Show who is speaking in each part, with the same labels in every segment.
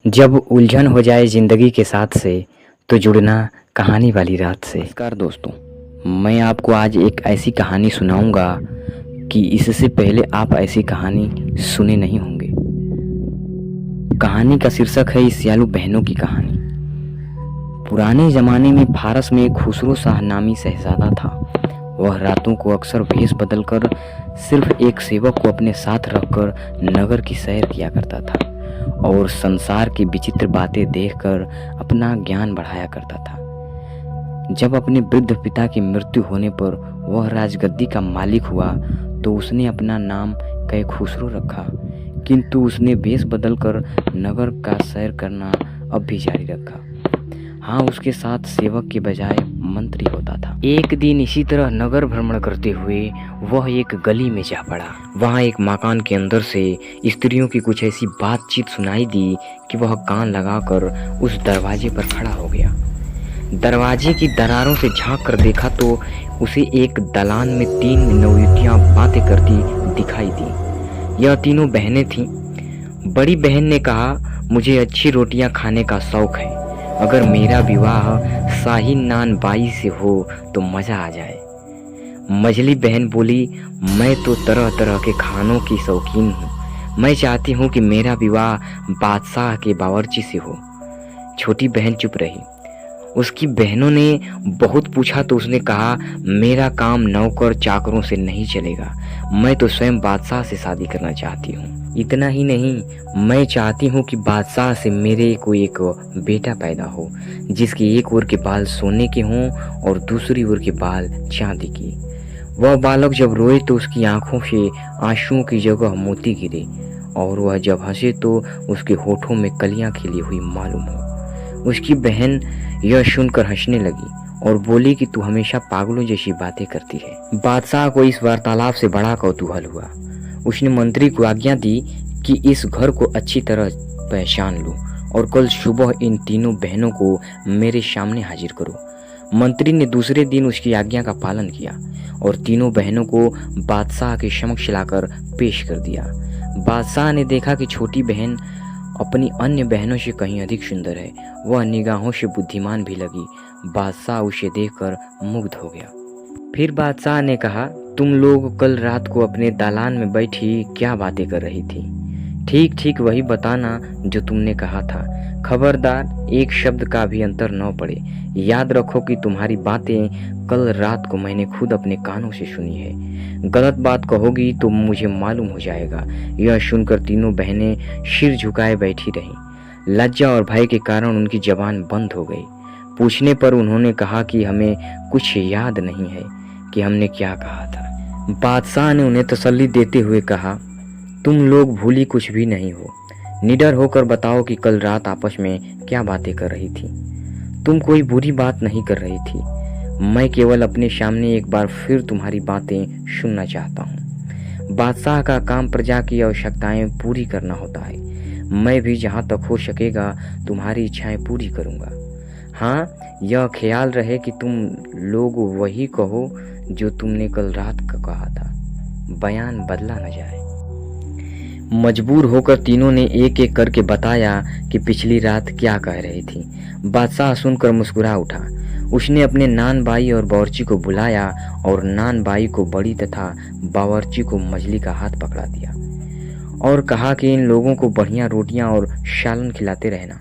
Speaker 1: जब उलझन हो जाए ज़िंदगी के साथ से तो जुड़ना कहानी वाली रात से। नमस्कार दोस्तों, मैं आपको आज एक ऐसी कहानी सुनाऊंगा कि इससे पहले आप ऐसी कहानी सुने नहीं होंगे। कहानी का शीर्षक है सियालू बहनों की कहानी। पुराने ज़माने में फारस में एक खुसरो शाह नामी शहजादा था। वह रातों को अक्सर भेष बदलकर सिर्फ एक सेवक को अपने साथ रखकर नगर की सैर किया करता था और संसार की विचित्र बातें देखकर अपना ज्ञान बढ़ाया करता था। जब अपने वृद्ध पिता की मृत्यु होने पर वह राजगद्दी का मालिक हुआ तो उसने अपना नाम कै खुसरो रखा, किंतु उसने वेश बदलकर नगर का सैर करना अब भी जारी रखा। हाँ, उसके साथ सेवक के बजाय मंत्री होता था। एक दिन इसी तरह नगर भ्रमण करते हुए वह एक गली में जा पड़ा। वहाँ एक मकान के अंदर से स्त्रियों की कुछ ऐसी बातचीत सुनाई दी कि वह कान लगाकर उस दरवाजे पर खड़ा हो गया। दरवाजे की दरारों से झांक कर देखा तो उसे एक दलान में 3 नवयुवतियां बातें करती दिखाई दी। यह तीनों बहनें थीं। बड़ी बहन ने कहा, मुझे अच्छी रोटियां खाने का शौक है। अगर मेरा विवाह शाही नान बाई से हो तो मज़ा आ जाए। मझली बहन बोली, मैं तो तरह तरह के खानों की शौकीन हूँ। मैं चाहती हूँ कि मेरा विवाह बादशाह के बावर्ची से हो। छोटी बहन चुप रही। उसकी बहनों ने बहुत पूछा तो उसने कहा, मेरा काम नौकर चाकरों से नहीं चलेगा। मैं तो स्वयं बादशाह से शादी करना चाहती हूँ। इतना ही नहीं, मैं चाहती हूँ कि बादशाह से मेरे को एक बेटा पैदा हो जिसके एक ओर के बाल सोने के हों और दूसरी ओर के बाल चांदी की। वह बालक जब रोए तो उसकी आंखों से आंसुओं की जगह मोती गिरे और वह जब हंसे तो उसके होठों में कलियां खिली हुई मालूम हो। उसकी बहन यह सुनकर हंसने लगी और बोली कि तू हमेशा पागलों जैसी बातें करती है। बादशाह को इस वार्तालाप से बड़ा कौतूहल हुआ। उसने मंत्री को आज्ञा दी कि इस घर को अच्छी तरह पहचान लो और कल सुबह इन तीनों बहनों को मेरे सामने हाजिर करो। मंत्री ने दूसरे दिन उसकी आज्ञा का पालन किया और तीनों बहनों को बादशाह के समक्ष लाकर पेश कर दिया। बादशाह ने देखा कि छोटी बहन अपनी अन्य बहनों से कहीं अधिक सुंदर है। वह निगाहों से बुद्धिमान भी लगी। बादशाह उसे देखकर मुग्ध हो गया। फिर बादशाह ने कहा, तुम लोग कल रात को अपने दालान में बैठी क्या बातें कर रही थी? ठीक ठीक वही बताना जो तुमने कहा था। खबरदार एक शब्द का भी अंतर न पड़े। याद रखो कि तुम्हारी बातें कल रात को मैंने खुद अपने कानों से सुनी है। गलत बात कहोगी तो मुझे मालूम हो जाएगा। यह सुनकर तीनों बहनें सिर झुकाए बैठी रहीं। लज्जा और भय के कारण उनकी जबान बंद हो गई। पूछने पर उन्होंने कहा कि हमें कुछ याद नहीं है कि हमने क्या कहा था। बादशाह ने उन्हें तसल्ली देते हुए कहा, तुम लोग भूली कुछ भी नहीं हो। निडर होकर बताओ कि कल रात आपस में क्या बातें कर रही थी। तुम कोई बुरी बात नहीं कर रही थी। मैं केवल अपने सामने एक बार फिर तुम्हारी बातें सुनना चाहता हूँ। बादशाह का काम प्रजा की आवश्यकताएं पूरी करना होता है। मैं भी जहाँ तक हो सकेगा तुम्हारी इच्छाएं पूरी करूँगा। हाँ, यह ख्याल रहे कि तुम लोग वही कहो जो तुमने कल रात का कहा था। बयान बदला न जाए। मजबूर होकर तीनों ने एक एक करके बताया कि पिछली रात क्या कह रही थी। बादशाह सुनकर मुस्कुरा उठा। उसने अपने नान बाई और बावर्ची को बुलाया और नान बाई को बड़ी तथा बावर्ची को मछली का हाथ पकड़ा दिया और कहा कि इन लोगों को बढ़िया रोटियां और सालन खिलाते रहना।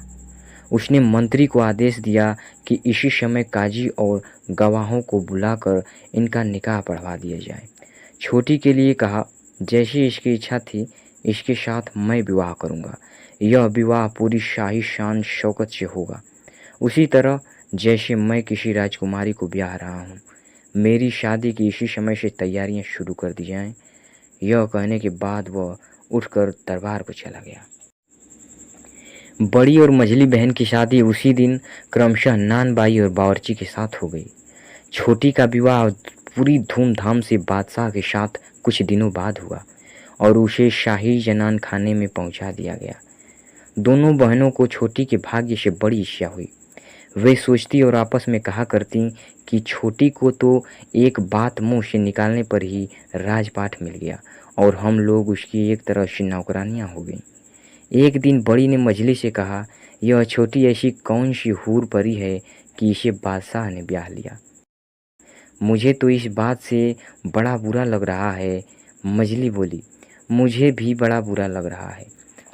Speaker 1: उसने मंत्री को आदेश दिया कि इसी समय काजी और गवाहों को बुलाकर इनका निकाह पढ़वा दिया जाए। छोटी के लिए कहा, जैसी इसकी इच्छा थी इसके साथ मैं विवाह करूंगा। यह विवाह पूरी शाही शान शौकत से होगा, उसी तरह जैसे मैं किसी राजकुमारी को ब्याह रहा हूँ। मेरी शादी की इसी समय से तैयारियां शुरू कर दी जाएं। यह कहने के बाद वह उठकर दरबार पर चला गया। बड़ी और मझली बहन की शादी उसी दिन क्रमशः नान बाई और बावर्ची के साथ हो गई। छोटी का विवाह पूरी धूमधाम से बादशाह के साथ कुछ दिनों बाद हुआ और उसे शाही जनान खाने में पहुंचा दिया गया। दोनों बहनों को छोटी के भाग्य से बड़ी ईर्ष्या हुई। वे सोचती और आपस में कहा करती कि छोटी को तो एक बात मुंह से निकालने पर ही राजपाट मिल गया और हम लोग उसकी एक तरह से नौकरानियां हो गई। एक दिन बड़ी ने मजली से कहा, यह छोटी ऐसी कौन सी हूर परी है कि इसे बादशाह ने ब्याह लिया। मुझे तो इस बात से बड़ा बुरा लग रहा है। मजली बोली, मुझे भी बड़ा बुरा लग रहा है।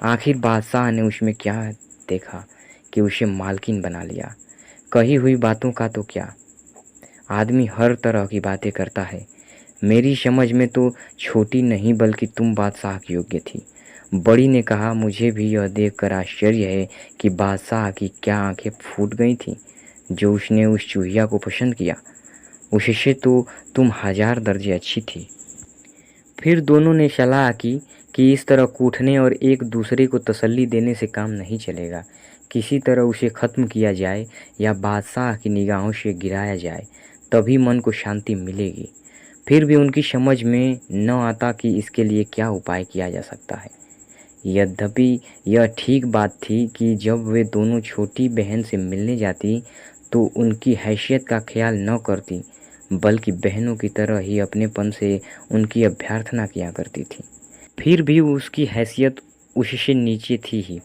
Speaker 1: आखिर बादशाह ने उसमें क्या देखा कि उसे मालकिन बना लिया। कही हुई बातों का तो क्या, आदमी हर तरह की बातें करता है। मेरी समझ में तो छोटी नहीं बल्कि तुम बादशाह की योग्य थी। बड़ी ने कहा, मुझे भी यह देखकर आश्चर्य है कि बादशाह की क्या आंखें फूट गई थीं जो उसने उस चूहिया को पसंद किया। उससे तो तुम 1000 दर्जे अच्छी थी। फिर दोनों ने सलाह की कि इस तरह कूटने और एक दूसरे को तसल्ली देने से काम नहीं चलेगा। किसी तरह उसे ख़त्म किया जाए या बादशाह की निगाहों से गिराया जाए, तभी मन को शांति मिलेगी। फिर भी उनकी समझ में न आता कि इसके लिए क्या उपाय किया जा सकता है। यद्यपि यह ठीक बात थी कि जब वे दोनों छोटी बहन से मिलने जाती तो उनकी हैसियत का ख्याल न करती, बल्कि बहनों की तरह ही अपनेपन से उनकी अभ्यर्थना किया करती थी। फिर भी उसकी हैसियत उससे नीचे थी ही।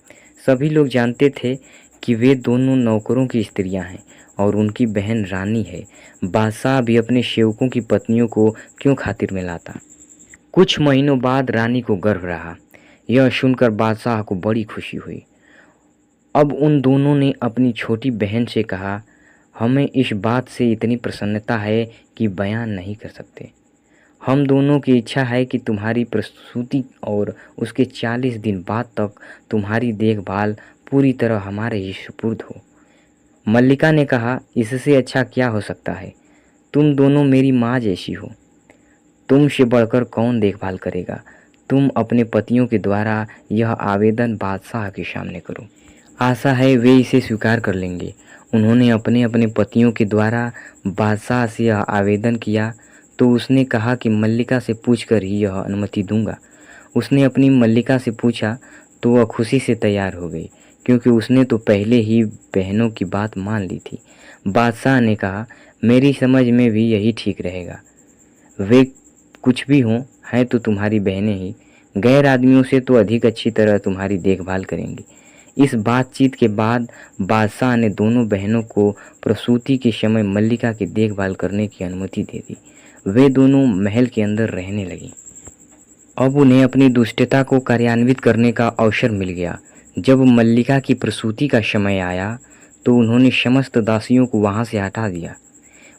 Speaker 1: सभी लोग जानते थे कि वे दोनों नौकरों की स्त्रियां हैं और उनकी बहन रानी है। बादशाह भी अपने सेवकों की पत्नियों को क्यों खातिर में लाता। कुछ महीनों बाद रानी को गर्भ रहा। यह सुनकर बादशाह को बड़ी खुशी हुई। अब उन दोनों ने अपनी छोटी बहन से कहा, हमें इस बात से इतनी प्रसन्नता है कि बयान नहीं कर सकते। हम दोनों की इच्छा है कि तुम्हारी प्रसूति और उसके 40 दिन बाद तक तुम्हारी देखभाल पूरी तरह हमारे ही सुपुर्द हो। मल्लिका ने कहा, इससे अच्छा क्या हो सकता है। तुम दोनों मेरी माँ जैसी हो। तुमसे बढ़कर कौन देखभाल करेगा। तुम अपने पतियों के द्वारा यह आवेदन बादशाह के सामने करो। आशा है वे इसे स्वीकार कर लेंगे। उन्होंने अपने अपने पतियों के द्वारा बादशाह से यह आवेदन किया तो उसने कहा कि मल्लिका से पूछकर ही यह अनुमति दूंगा। उसने अपनी मल्लिका से पूछा तो वह खुशी से तैयार हो गई, क्योंकि उसने तो पहले ही बहनों की बात मान ली थी। बादशाह ने कहा, मेरी समझ में भी यही ठीक रहेगा। वे कुछ भी हों, हैं तो तुम्हारी बहनें ही। गैर आदमियों से तो अधिक अच्छी तरह तुम्हारी देखभाल करेंगी। इस बातचीत के बाद बादशाह ने दोनों बहनों को प्रसूति के समय मल्लिका की देखभाल करने की अनुमति दे दी। वे दोनों महल के अंदर रहने लगी। अब उन्हें अपनी दुष्टता को कार्यान्वित करने का अवसर मिल गया। जब मल्लिका की प्रसूति का समय आया तो उन्होंने समस्त दासियों को वहां से हटा दिया।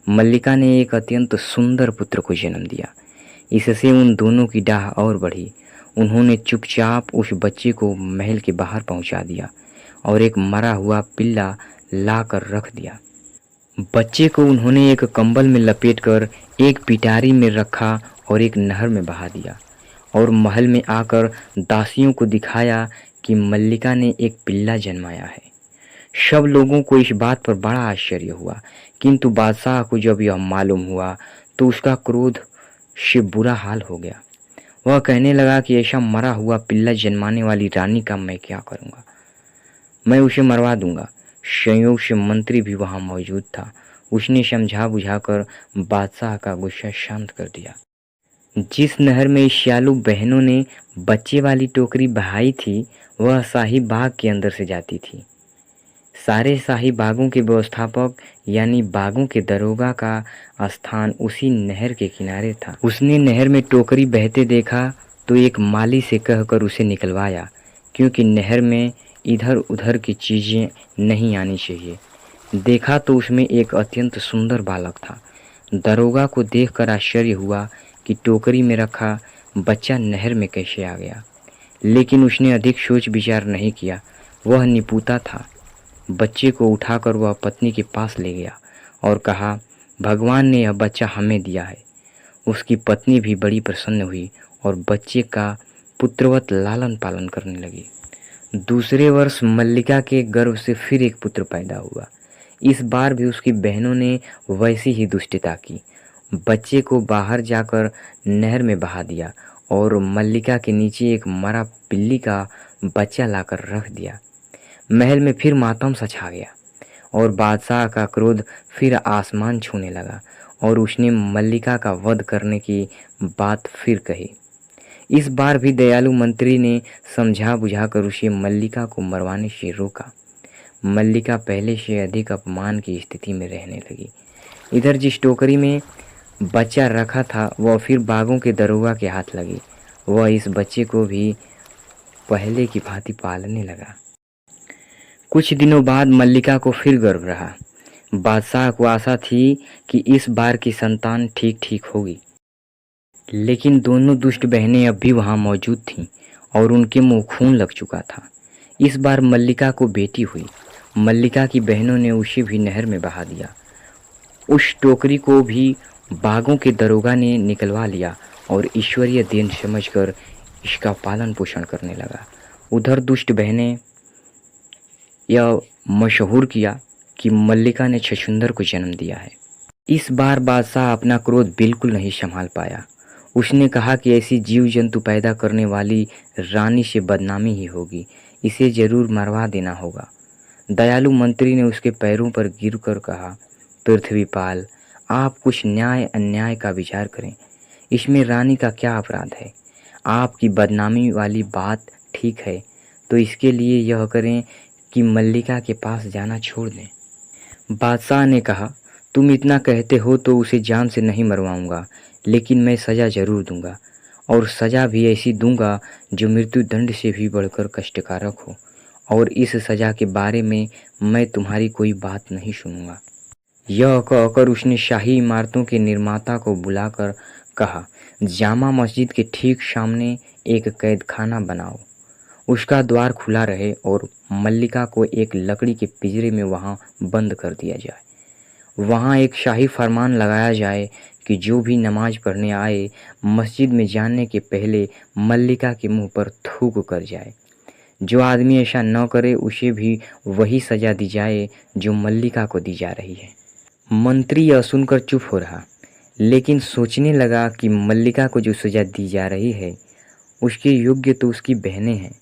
Speaker 1: मल्लिका ने एक अत्यंत सुंदर पुत्र को जन्म दिया। इससे उन दोनों की डाह और बढ़ी। उन्होंने चुपचाप उस बच्चे को महल के बाहर पहुंचा दिया और एक मरा हुआ पिल्ला ला कर रख दिया। बच्चे को उन्होंने एक कंबल में लपेटकर एक पिटारी में रखा और एक नहर में बहा दिया और महल में आकर दासियों को दिखाया कि मल्लिका ने एक पिल्ला जन्माया है। सब लोगों को इस बात पर बड़ा आश्चर्य हुआ, किंतु बादशाह को जब यह मालूम हुआ तो उसका क्रोध से बुरा हाल हो गया। वह कहने लगा कि ऐसा मरा हुआ पिल्ला जन्माने वाली रानी का मैं क्या करूँगा। मैं उसे मरवा दूंगा। संयोग से मंत्री भी वहां मौजूद था। उसने समझा बुझाकर बादशाह का गुस्सा शांत कर दिया। जिस नहर में श्यालू बहनों ने बच्चे वाली टोकरी बहाई थी वह शाही बाग के अंदर से जाती थी। सारे शाही बागों के व्यवस्थापक यानी बागों के दरोगा का स्थान उसी नहर के किनारे था। उसने नहर में टोकरी बहते देखा तो एक माली से कहकर उसे निकलवाया, क्योंकि नहर में इधर उधर की चीज़ें नहीं आनी चाहिए। देखा तो उसमें एक अत्यंत सुंदर बालक था। दरोगा को देखकर आश्चर्य हुआ कि टोकरी में रखा बच्चा नहर में कैसे आ गया, लेकिन उसने अधिक सोच विचार नहीं किया। वह निपुता था। बच्चे को उठाकर वह पत्नी के पास ले गया और कहा, भगवान ने यह बच्चा हमें दिया है। उसकी पत्नी भी बड़ी प्रसन्न हुई और बच्चे का पुत्रवत लालन पालन करने लगी। दूसरे वर्ष मल्लिका के गर्भ से फिर एक पुत्र पैदा हुआ। इस बार भी उसकी बहनों ने वैसी ही दुष्टता की। बच्चे को बाहर जाकर नहर में बहा दिया और मल्लिका के नीचे एक मरा बिल्ली का बच्चा लाकर रख दिया। महल में फिर मातम सा छा गया और बादशाह का क्रोध फिर आसमान छूने लगा और उसने मल्लिका का वध करने की बात फिर कही। इस बार भी दयालु मंत्री ने समझा बुझाकर उसे मल्लिका को मरवाने से रोका। मल्लिका पहले से अधिक अपमान की स्थिति में रहने लगी। इधर जिस टोकरी में बच्चा रखा था वह फिर बागों के दरोगा के हाथ लगी। वह इस बच्चे को भी पहले की भांति पालने लगा। कुछ दिनों बाद मल्लिका को फिर गर्व रहा। बादशाह को आशा थी कि इस बार की संतान ठीक ठीक होगी, लेकिन दोनों दुष्ट बहनें अब भी वहां मौजूद थीं और उनके मुंह खून लग चुका था। इस बार मल्लिका को बेटी हुई। मल्लिका की बहनों ने उसे भी नहर में बहा दिया। उस टोकरी को भी बागों के दरोगा ने निकलवा लिया और ईश्वरीय देन समझकर इसका पालन पोषण करने लगा। उधर दुष्ट बहनें यह मशहूर किया कि मल्लिका ने छछूंदर को जन्म दिया है। इस बार बादशाह अपना क्रोध बिल्कुल नहीं संभाल पाया। उसने कहा कि ऐसी जीव जंतु पैदा करने वाली रानी से बदनामी ही होगी, इसे जरूर मरवा देना होगा। दयालु मंत्री ने उसके पैरों पर गिरकर कहा, पृथ्वीपाल, आप कुछ न्याय अन्याय का विचार करें। इसमें रानी का क्या अपराध है? आपकी बदनामी वाली बात ठीक है, तो इसके लिए यह करें कि मल्लिका के पास जाना छोड़ दें। बादशाह ने कहा, तुम इतना कहते हो तो उसे जान से नहीं मरवाऊंगा, लेकिन मैं सज़ा ज़रूर दूंगा, और सज़ा भी ऐसी दूंगा जो मृत्यु दंड से भी बढ़कर कष्टकारक हो, और इस सज़ा के बारे में मैं तुम्हारी कोई बात नहीं सुनूंगा। यह कहकर उसने शाही इमारतों के निर्माता को बुलाकर कहा, जामा मस्जिद के ठीक सामने एक कैदखाना बनाओ। उसका द्वार खुला रहे और मल्लिका को एक लकड़ी के पिंजरे में वहाँ बंद कर दिया जाए। वहाँ एक शाही फरमान लगाया जाए कि जो भी नमाज पढ़ने आए मस्जिद में जाने के पहले मल्लिका के मुंह पर थूक कर जाए। जो आदमी ऐसा न करे उसे भी वही सज़ा दी जाए जो मल्लिका को दी जा रही है। मंत्री यह सुनकर चुप हो रहा, लेकिन सोचने लगा कि मल्लिका को जो सज़ा दी जा रही है उसके योग्य तो उसकी बहनें हैं।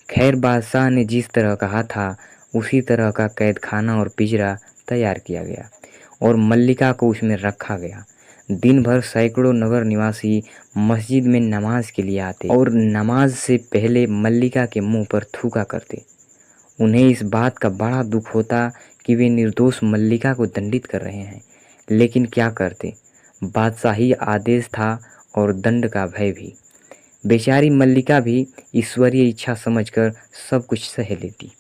Speaker 1: खैर, बादशाह ने जिस तरह कहा था उसी तरह का कैदखाना और पिंजरा तैयार किया गया और मल्लिका को उसमें रखा गया। दिन भर सैकड़ों नगर निवासी मस्जिद में नमाज के लिए आते और नमाज से पहले मल्लिका के मुंह पर थूका करते। उन्हें इस बात का बड़ा दुख होता कि वे निर्दोष मल्लिका को दंडित कर रहे हैं, लेकिन क्या करते, बादशाही आदेश था और दंड का भय भी। बेचारी मल्लिका भी ईश्वरीय इच्छा समझकर सब कुछ सह लेती।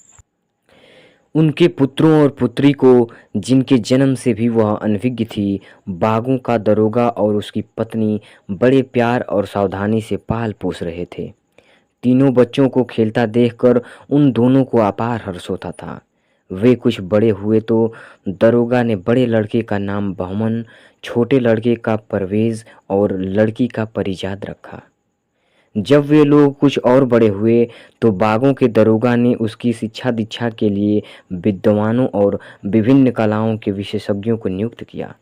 Speaker 1: उनके पुत्रों और पुत्री को, जिनके जन्म से भी वह अनभिज्ञ थी, बागों का दरोगा और उसकी पत्नी बड़े प्यार और सावधानी से पाल पोस रहे थे। तीनों बच्चों को खेलता देखकर उन दोनों को अपार हर्ष होता था। वे कुछ बड़े हुए तो दरोगा ने बड़े लड़के का नाम बहमन, छोटे लड़के का परवेज और लड़की का परिजाद रखा। जब वे लोग कुछ और बड़े हुए तो बागों के दरोगा ने उसकी शिक्षा दीक्षा के लिए विद्वानों और विभिन्न कलाओं के विशेषज्ञों को नियुक्त किया।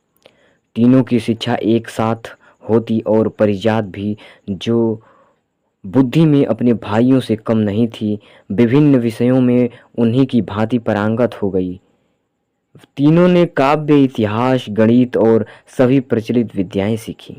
Speaker 1: तीनों की शिक्षा एक साथ होती और परिजात भी, जो बुद्धि में अपने भाइयों से कम नहीं थी, विभिन्न विषयों में उन्हीं की भांति पारंगत हो गई। तीनों ने काव्य, इतिहास, गणित और सभी प्रचलित विद्याएं सीखी।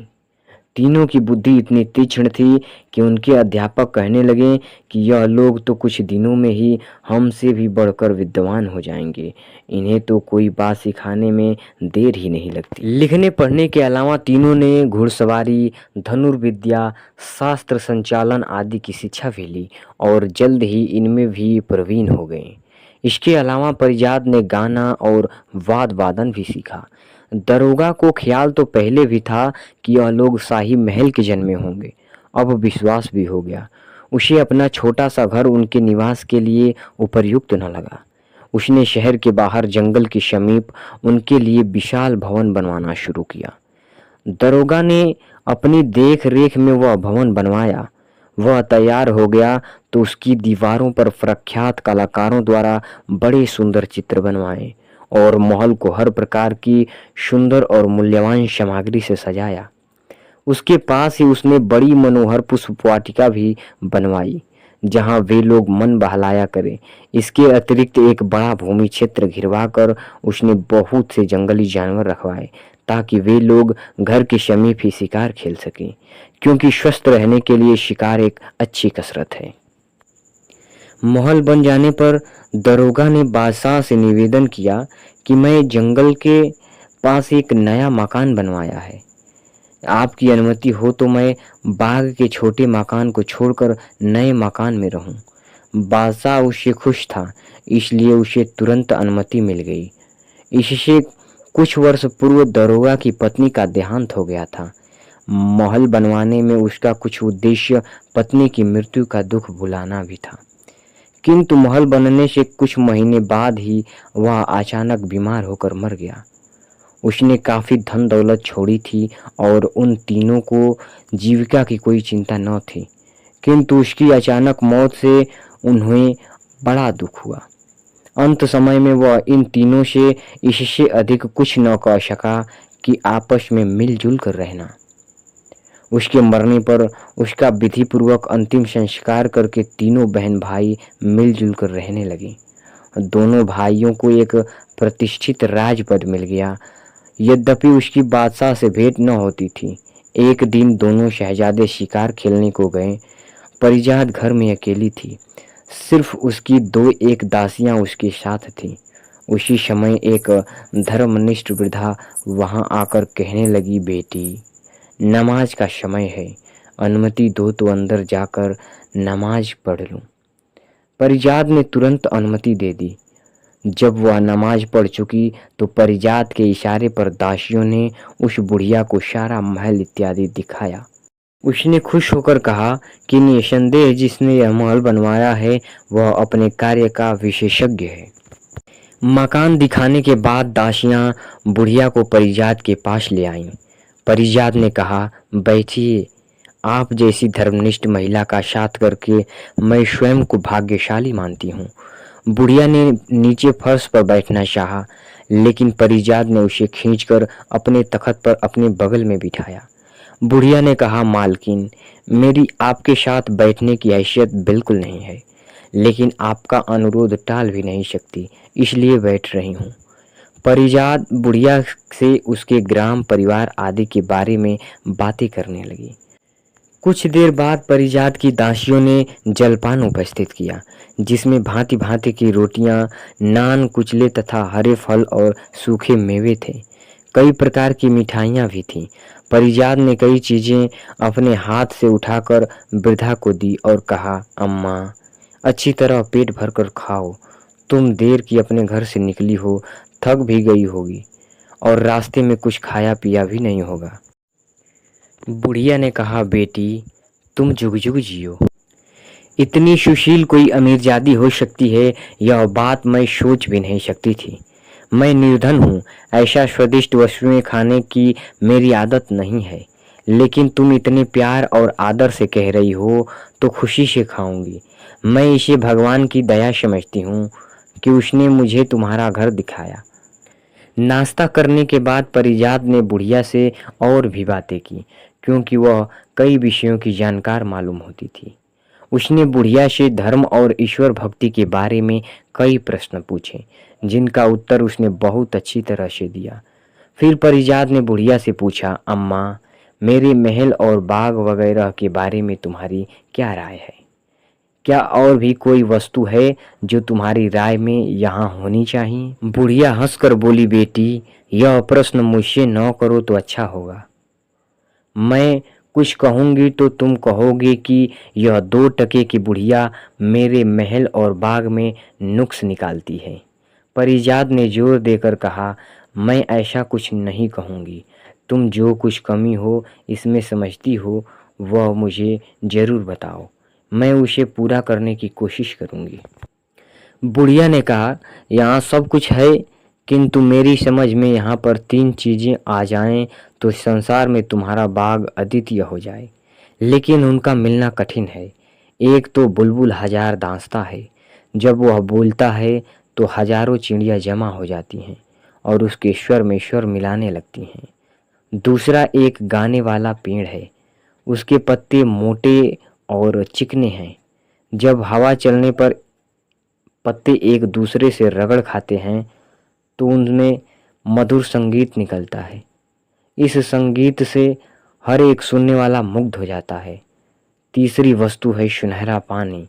Speaker 1: तीनों की बुद्धि इतनी तीक्ष्ण थी कि उनके अध्यापक कहने लगे कि यह लोग तो कुछ दिनों में ही हमसे भी बढ़कर विद्वान हो जाएंगे। इन्हें तो कोई बात सिखाने में देर ही नहीं लगती। लिखने पढ़ने के अलावा तीनों ने घुड़सवारी, धनुर्विद्या, शास्त्र संचालन आदि की शिक्षा भी ली और जल्द ही इनमें भी प्रवीण हो गए। इसके अलावा परिजात ने गाना और वाद वादन भी सीखा। दरोगा को ख्याल तो पहले भी था कि यह लोग शाही महल के जन्मे होंगे, अब विश्वास भी हो गया। उसे अपना छोटा सा घर उनके निवास के लिए उपयुक्त न लगा। उसने शहर के बाहर जंगल के समीप उनके लिए विशाल भवन बनवाना शुरू किया। दरोगा ने अपनी देख रेख में वह भवन बनवाया। वह तैयार हो गया तो उसकी दीवारों पर प्रख्यात कलाकारों द्वारा बड़े सुंदर चित्र बनवाए और महल को हर प्रकार की सुंदर और मूल्यवान सामग्री से सजाया। उसके पास ही उसने बड़ी मनोहर पुष्प वाटिका भी बनवाई जहां वे लोग मन बहलाया करें। इसके अतिरिक्त एक बड़ा भूमि क्षेत्र घिरवा कर उसने बहुत से जंगली जानवर रखवाए ताकि वे लोग घर के समीप ही शिकार खेल सकें, क्योंकि स्वस्थ रहने के लिए शिकार एक अच्छी कसरत है। महल बन जाने पर दरोगा ने बादशाह से निवेदन किया कि मैं जंगल के पास एक नया मकान बनवाया है। आपकी अनुमति हो तो मैं बाग के छोटे मकान को छोड़कर नए मकान में रहूं। बादशाह उससे खुश था, इसलिए उसे तुरंत अनुमति मिल गई। इससे कुछ वर्ष पूर्व दरोगा की पत्नी का देहांत हो गया था। महल बनवाने में उसका कुछ उद्देश्य पत्नी की मृत्यु का दुख भुलाना भी था, किंतु महल बनने से कुछ महीने बाद ही वह अचानक बीमार होकर मर गया। उसने काफी धन दौलत छोड़ी थी और उन तीनों को जीविका की कोई चिंता न थी, किंतु उसकी अचानक मौत से उन्हें बड़ा दुख हुआ। अंत समय में वह इन तीनों से इससे अधिक कुछ न कह सका कि आपस में मिलजुल कर रहना। उसके मरने पर उसका विधिपूर्वक अंतिम संस्कार करके तीनों बहन भाई मिलजुल कर रहने लगे। दोनों भाइयों को एक प्रतिष्ठित राजपद मिल गया। यद्यपि उसकी बादशाह से भेंट न होती थी। एक दिन दोनों शहजादे शिकार खेलने को गए। परिजात घर में अकेली थी। सिर्फ उसकी दो एक दासियां उसके साथ थीं। उसी समय एक धर्मनिष्ठ वृद्धा वहां आकर कहने लगी, बेटी, नमाज का समय है, अनुमति दो तो अंदर जाकर नमाज पढ़ लूं। परिजात ने तुरंत अनुमति दे दी। जब वह नमाज पढ़ चुकी तो परिजात के इशारे पर दासियों ने उस बुढ़िया को सारा महल इत्यादि दिखाया। उसने खुश होकर कहा कि निसंदेह जिसने यह महल बनवाया है वह अपने कार्य का विशेषज्ञ है। मकान दिखाने के बाद दासियां बुढ़िया को परिजात के पास ले आईं। परिजात ने कहा, बैठिए, आप जैसी धर्मनिष्ठ महिला का साथ करके मैं स्वयं को भाग्यशाली मानती हूँ। बुढ़िया ने नीचे फर्श पर बैठना चाहा, लेकिन परिजात ने उसे खींचकर अपने तख्त पर अपने बगल में बिठाया। बुढ़िया ने कहा, मालकिन, मेरी आपके साथ बैठने की हैसियत बिल्कुल नहीं है, लेकिन आपका अनुरोध टाल भी नहीं सकती, इसलिए बैठ रही हूँ। परिजात बुढ़िया से उसके ग्राम परिवार आदि के बारे में बातें करने लगी। कुछ देर बाद परिजात की दासियों ने जलपान उपस्थित किया, जिसमें भांति भांति की रोटियां, नान, कुचले तथा हरे फल और सूखे मेवे थे। कई प्रकार की मिठाइयां भी थीं। परिजात ने कई चीजें अपने हाथ से उठाकर वृद्धा को दी और कहा, अम्मा, अच्छी तरह पेट भरकर खाओ। तुम देर की अपने घर से निकली हो, थक भी गई होगी और रास्ते में कुछ खाया पिया भी नहीं होगा। बुढ़िया ने कहा, बेटी, तुम जुग जुग जियो। इतनी सुशील कोई अमीरजादी हो सकती है, यह बात मैं सोच भी नहीं सकती थी। मैं निर्धन हूँ, ऐसा स्वादिष्ट वस्तुएं खाने की मेरी आदत नहीं है, लेकिन तुम इतने प्यार और आदर से कह रही हो तो खुशी से खाऊंगी। मैं इसे भगवान की दया समझती हूँ कि उसने मुझे तुम्हारा घर दिखाया। नाश्ता करने के बाद परिजात ने बुढ़िया से और भी बातें की, क्योंकि वह कई विषयों की जानकार मालूम होती थी। उसने बुढ़िया से धर्म और ईश्वर भक्ति के बारे में कई प्रश्न पूछे, जिनका उत्तर उसने बहुत अच्छी तरह से दिया। फिर परिजात ने बुढ़िया से पूछा, अम्मा, मेरे महल और बाग वगैरह के बारे में तुम्हारी क्या राय है? क्या और भी कोई वस्तु है जो तुम्हारी राय में यहाँ होनी चाहिए? बुढ़िया हंसकर बोली, बेटी, यह प्रश्न मुझसे न करो तो अच्छा होगा। मैं कुछ कहूँगी तो तुम कहोगे कि यह 2 टके की बुढ़िया मेरे महल और बाग में नुक्स निकालती है। परिजात ने जोर देकर कहा, मैं ऐसा कुछ नहीं कहूँगी। तुम जो कुछ कमी हो इसमें समझती हो वह मुझे जरूर बताओ, मैं उसे पूरा करने की कोशिश करूँगी। बुढ़िया ने कहा, यहाँ सब कुछ है, किंतु मेरी समझ में यहाँ पर 3 चीज़ें आ जाएं तो संसार में तुम्हारा बाग अद्वितीय हो जाए, लेकिन उनका मिलना कठिन है। एक तो बुलबुल हजार दांसता है, जब वह बोलता है तो हजारों चिड़िया जमा हो जाती हैं और उसके स्वर में स्वर मिलाने लगती हैं। दूसरा एक गाने वाला पेड़ है, उसके पत्ते मोटे और चिकने हैं। जब हवा चलने पर पत्ते एक दूसरे से रगड़ खाते हैं तो उनमें मधुर संगीत निकलता है। इस संगीत से हर एक सुनने वाला मुग्ध हो जाता है। तीसरी वस्तु है सुनहरा पानी।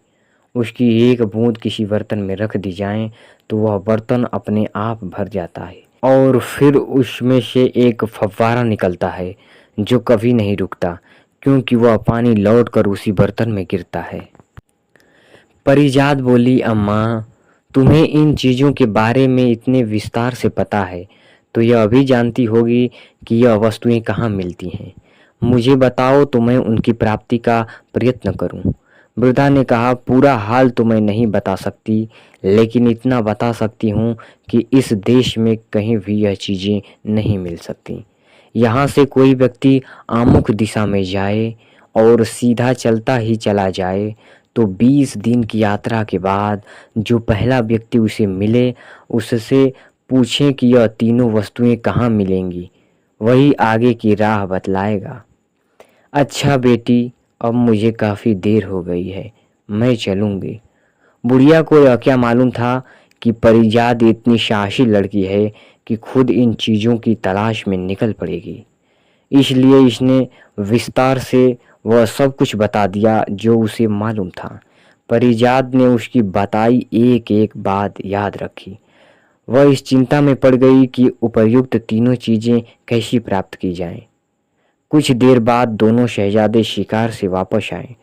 Speaker 1: उसकी एक बूंद किसी बर्तन में रख दी जाए तो वह बर्तन अपने आप भर जाता है और फिर उसमें से एक फव्वारा निकलता है जो कभी नहीं रुकता, क्योंकि वह पानी लौटकर उसी बर्तन में गिरता है। परिजात बोली, अम्मा, तुम्हें इन चीज़ों के बारे में इतने विस्तार से पता है तो यह अभी जानती होगी कि यह वस्तुएं कहाँ मिलती हैं। मुझे बताओ तो मैं उनकी प्राप्ति का प्रयत्न करूं। वृद्धा ने कहा, पूरा हाल तो मैं नहीं बता सकती, लेकिन इतना बता सकती हूँ कि इस देश में कहीं भी यह चीज़ें नहीं मिल सकती। यहाँ से कोई व्यक्ति आमुख दिशा में जाए और सीधा चलता ही चला जाए तो 20 दिन की यात्रा के बाद जो पहला व्यक्ति उसे मिले उससे पूछें कि यह तीनों वस्तुएं कहाँ मिलेंगी, वही आगे की राह बतलाएगा। अच्छा बेटी, अब मुझे काफ़ी देर हो गई है, मैं चलूँगी। बुढ़िया को यह क्या मालूम था कि परिजात इतनी साहसी लड़की है कि खुद इन चीज़ों की तलाश में निकल पड़ेगी। इसलिए इसने विस्तार से वह सब कुछ बता दिया जो उसे मालूम था। परिजात ने उसकी बताई एक एक बात याद रखी। वह इस चिंता में पड़ गई कि उपर्युक्त तीनों चीज़ें कैसी प्राप्त की जाएं। कुछ देर बाद दोनों शहजादे शिकार से वापस आए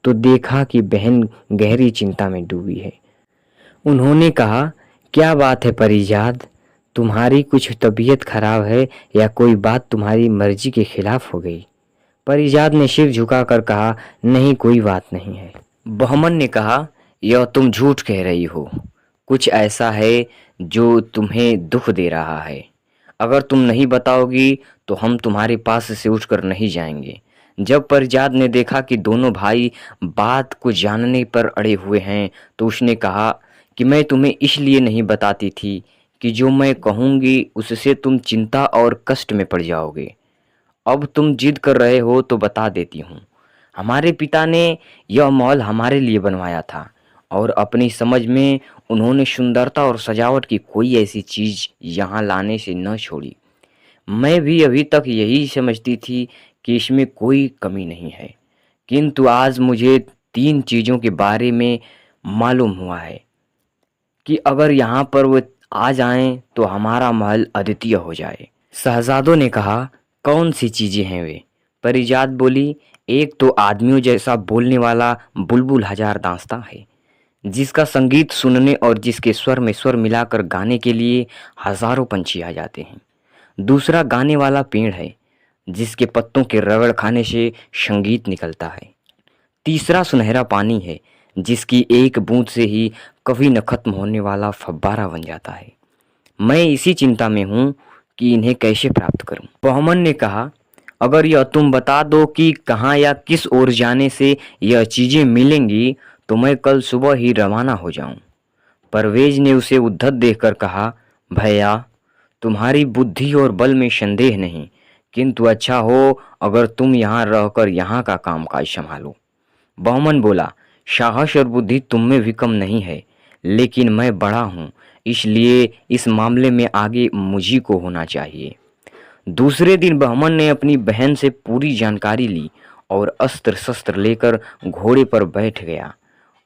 Speaker 1: तो देखा कि बहन गहरी चिंता में डूबी है। उन्होंने कहा, क्या बात है परिजात, तुम्हारी कुछ तबीयत खराब है या कोई बात तुम्हारी मर्जी के खिलाफ हो गई? परिजात ने सिर झुकाकर कहा, नहीं, कोई बात नहीं है। बहमन ने कहा, यह तुम झूठ कह रही हो। कुछ ऐसा है जो तुम्हें दुख दे रहा है। अगर तुम नहीं बताओगी तो हम तुम्हारे पास से उठकर नहीं जाएंगे। जब परिजात ने देखा कि दोनों भाई बात को जानने पर अड़े हुए हैं तो उसने कहा कि मैं तुम्हें इसलिए नहीं बताती थी कि जो मैं कहूँगी उससे तुम चिंता और कष्ट में पड़ जाओगे। अब तुम जिद कर रहे हो तो बता देती हूँ। हमारे पिता ने यह महल हमारे लिए बनवाया था और अपनी समझ में उन्होंने सुंदरता और सजावट की कोई ऐसी चीज़ यहाँ लाने से न छोड़ी। मैं भी अभी तक यही समझती थी कि इसमें कोई कमी नहीं है, किंतु आज मुझे 3 चीज़ों के बारे में मालूम हुआ है कि अगर यहाँ पर वो आ जाएं तो हमारा महल अद्वितीय हो जाए। शहजादों ने कहा, कौन सी चीज़ें हैं वे? परिजात बोली, एक तो आदमियों जैसा बोलने वाला बुलबुल हजार दास्तां है, जिसका संगीत सुनने और जिसके स्वर में स्वर मिलाकर गाने के लिए हजारों पंछी आ जाते हैं। दूसरा गाने वाला पेड़ है, जिसके पत्तों के रगड़ खाने से संगीत निकलता है। तीसरा सुनहरा पानी है, जिसकी एक बूंद से ही कभी न खत्म होने वाला फव्वारा बन जाता है। मैं इसी चिंता में हूँ कि इन्हें कैसे प्राप्त करूं। बहमन ने कहा, अगर यह तुम बता दो कि कहाँ या किस ओर जाने से यह चीज़ें मिलेंगी तो मैं कल सुबह ही रवाना हो जाऊं। परवेज ने उसे उद्धत देखकर कहा, भैया, तुम्हारी बुद्धि और बल में संदेह नहीं, किंतु अच्छा हो अगर तुम यहाँ रहकर यहाँ का कामकाज संभालो। बहमन बोला, साहस और बुद्धि तुम में भी कम नहीं है, लेकिन मैं बड़ा हूँ, इसलिए इस मामले में आगे मुझी को होना चाहिए। दूसरे दिन बहमन ने अपनी बहन से पूरी जानकारी ली और अस्त्र शस्त्र लेकर घोड़े पर बैठ गया।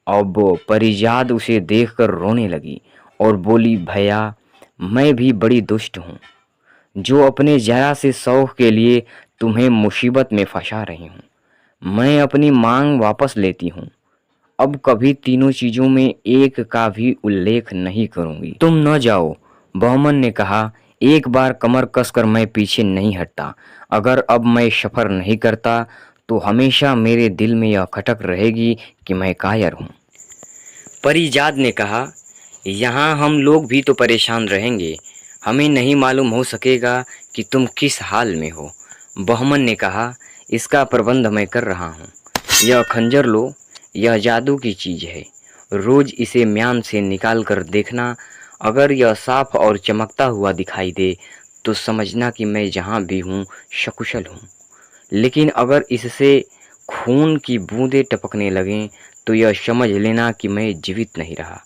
Speaker 1: अब परिजात उसे देखकर रोने लगी और बोली, भैया, मैं भी बड़ी दुष्ट हूँ जो अपने जरा से शौक के लिए तुम्हें मुसीबत में फंसा रही हूँ। मैं अपनी मांग वापस लेती हूँ। अब कभी तीनों चीज़ों में एक का भी उल्लेख नहीं करूँगी। तुम न जाओ। बहमन ने कहा, एक बार कमर कसकर मैं पीछे नहीं हटता। अगर अब मैं सफ़र नहीं करता तो हमेशा मेरे दिल में यह खटक रहेगी कि मैं कायर हूँ। परिजात ने कहा, यहाँ हम लोग भी तो परेशान रहेंगे, हमें नहीं मालूम हो सकेगा कि तुम किस हाल में हो। बहमन ने कहा, इसका प्रबंध मैं कर रहा हूँ। यह खंजर लो, यह जादू की चीज़ है। रोज़ इसे म्यान से निकाल कर देखना। अगर यह साफ और चमकता हुआ दिखाई दे तो समझना कि मैं जहाँ भी हूँ सकुशल हूँ, लेकिन अगर इससे खून की बूंदें टपकने लगें तो यह समझ लेना कि मैं जीवित नहीं रहा।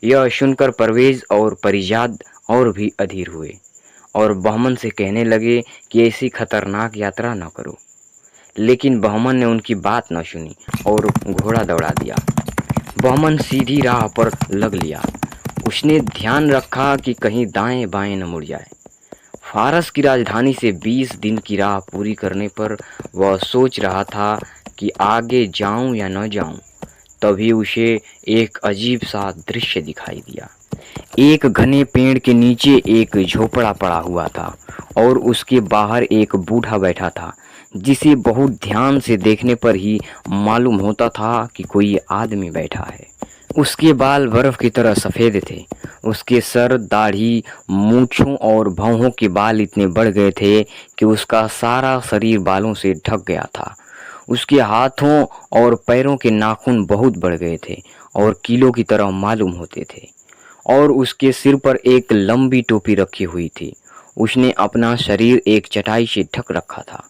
Speaker 1: यह सुनकर परवेज और परिजात और भी अधीर हुए और बहमन से कहने लगे कि ऐसी खतरनाक यात्रा न करो। लेकिन बहमन ने उनकी बात न सुनी और घोड़ा दौड़ा दिया। बहमन सीधी राह पर लग लिया। उसने ध्यान रखा कि कहीं दाएं बाएं न मुड़ जाए। फारस की राजधानी से 20 दिन की राह पूरी करने पर वह सोच रहा था कि आगे जाऊं या न जाऊं। तभी उसे एक अजीब सा दृश्य दिखाई दिया। एक घने पेड़ के नीचे एक झोपड़ा पड़ा हुआ था और उसके बाहर एक बूढ़ा बैठा था, जिसे बहुत ध्यान से देखने पर ही मालूम होता था कि कोई आदमी बैठा है। उसके बाल बर्फ की तरह सफ़ेद थे। उसके सर, दाढ़ी, मूंछों और भौहों के बाल इतने बढ़ गए थे कि उसका सारा शरीर बालों से ढक गया था। उसके हाथों और पैरों के नाखून बहुत बढ़ गए थे और कीलों की तरह मालूम होते थे, और उसके सिर पर एक लंबी टोपी रखी हुई थी। उसने अपना शरीर एक चटाई से ढक रखा था,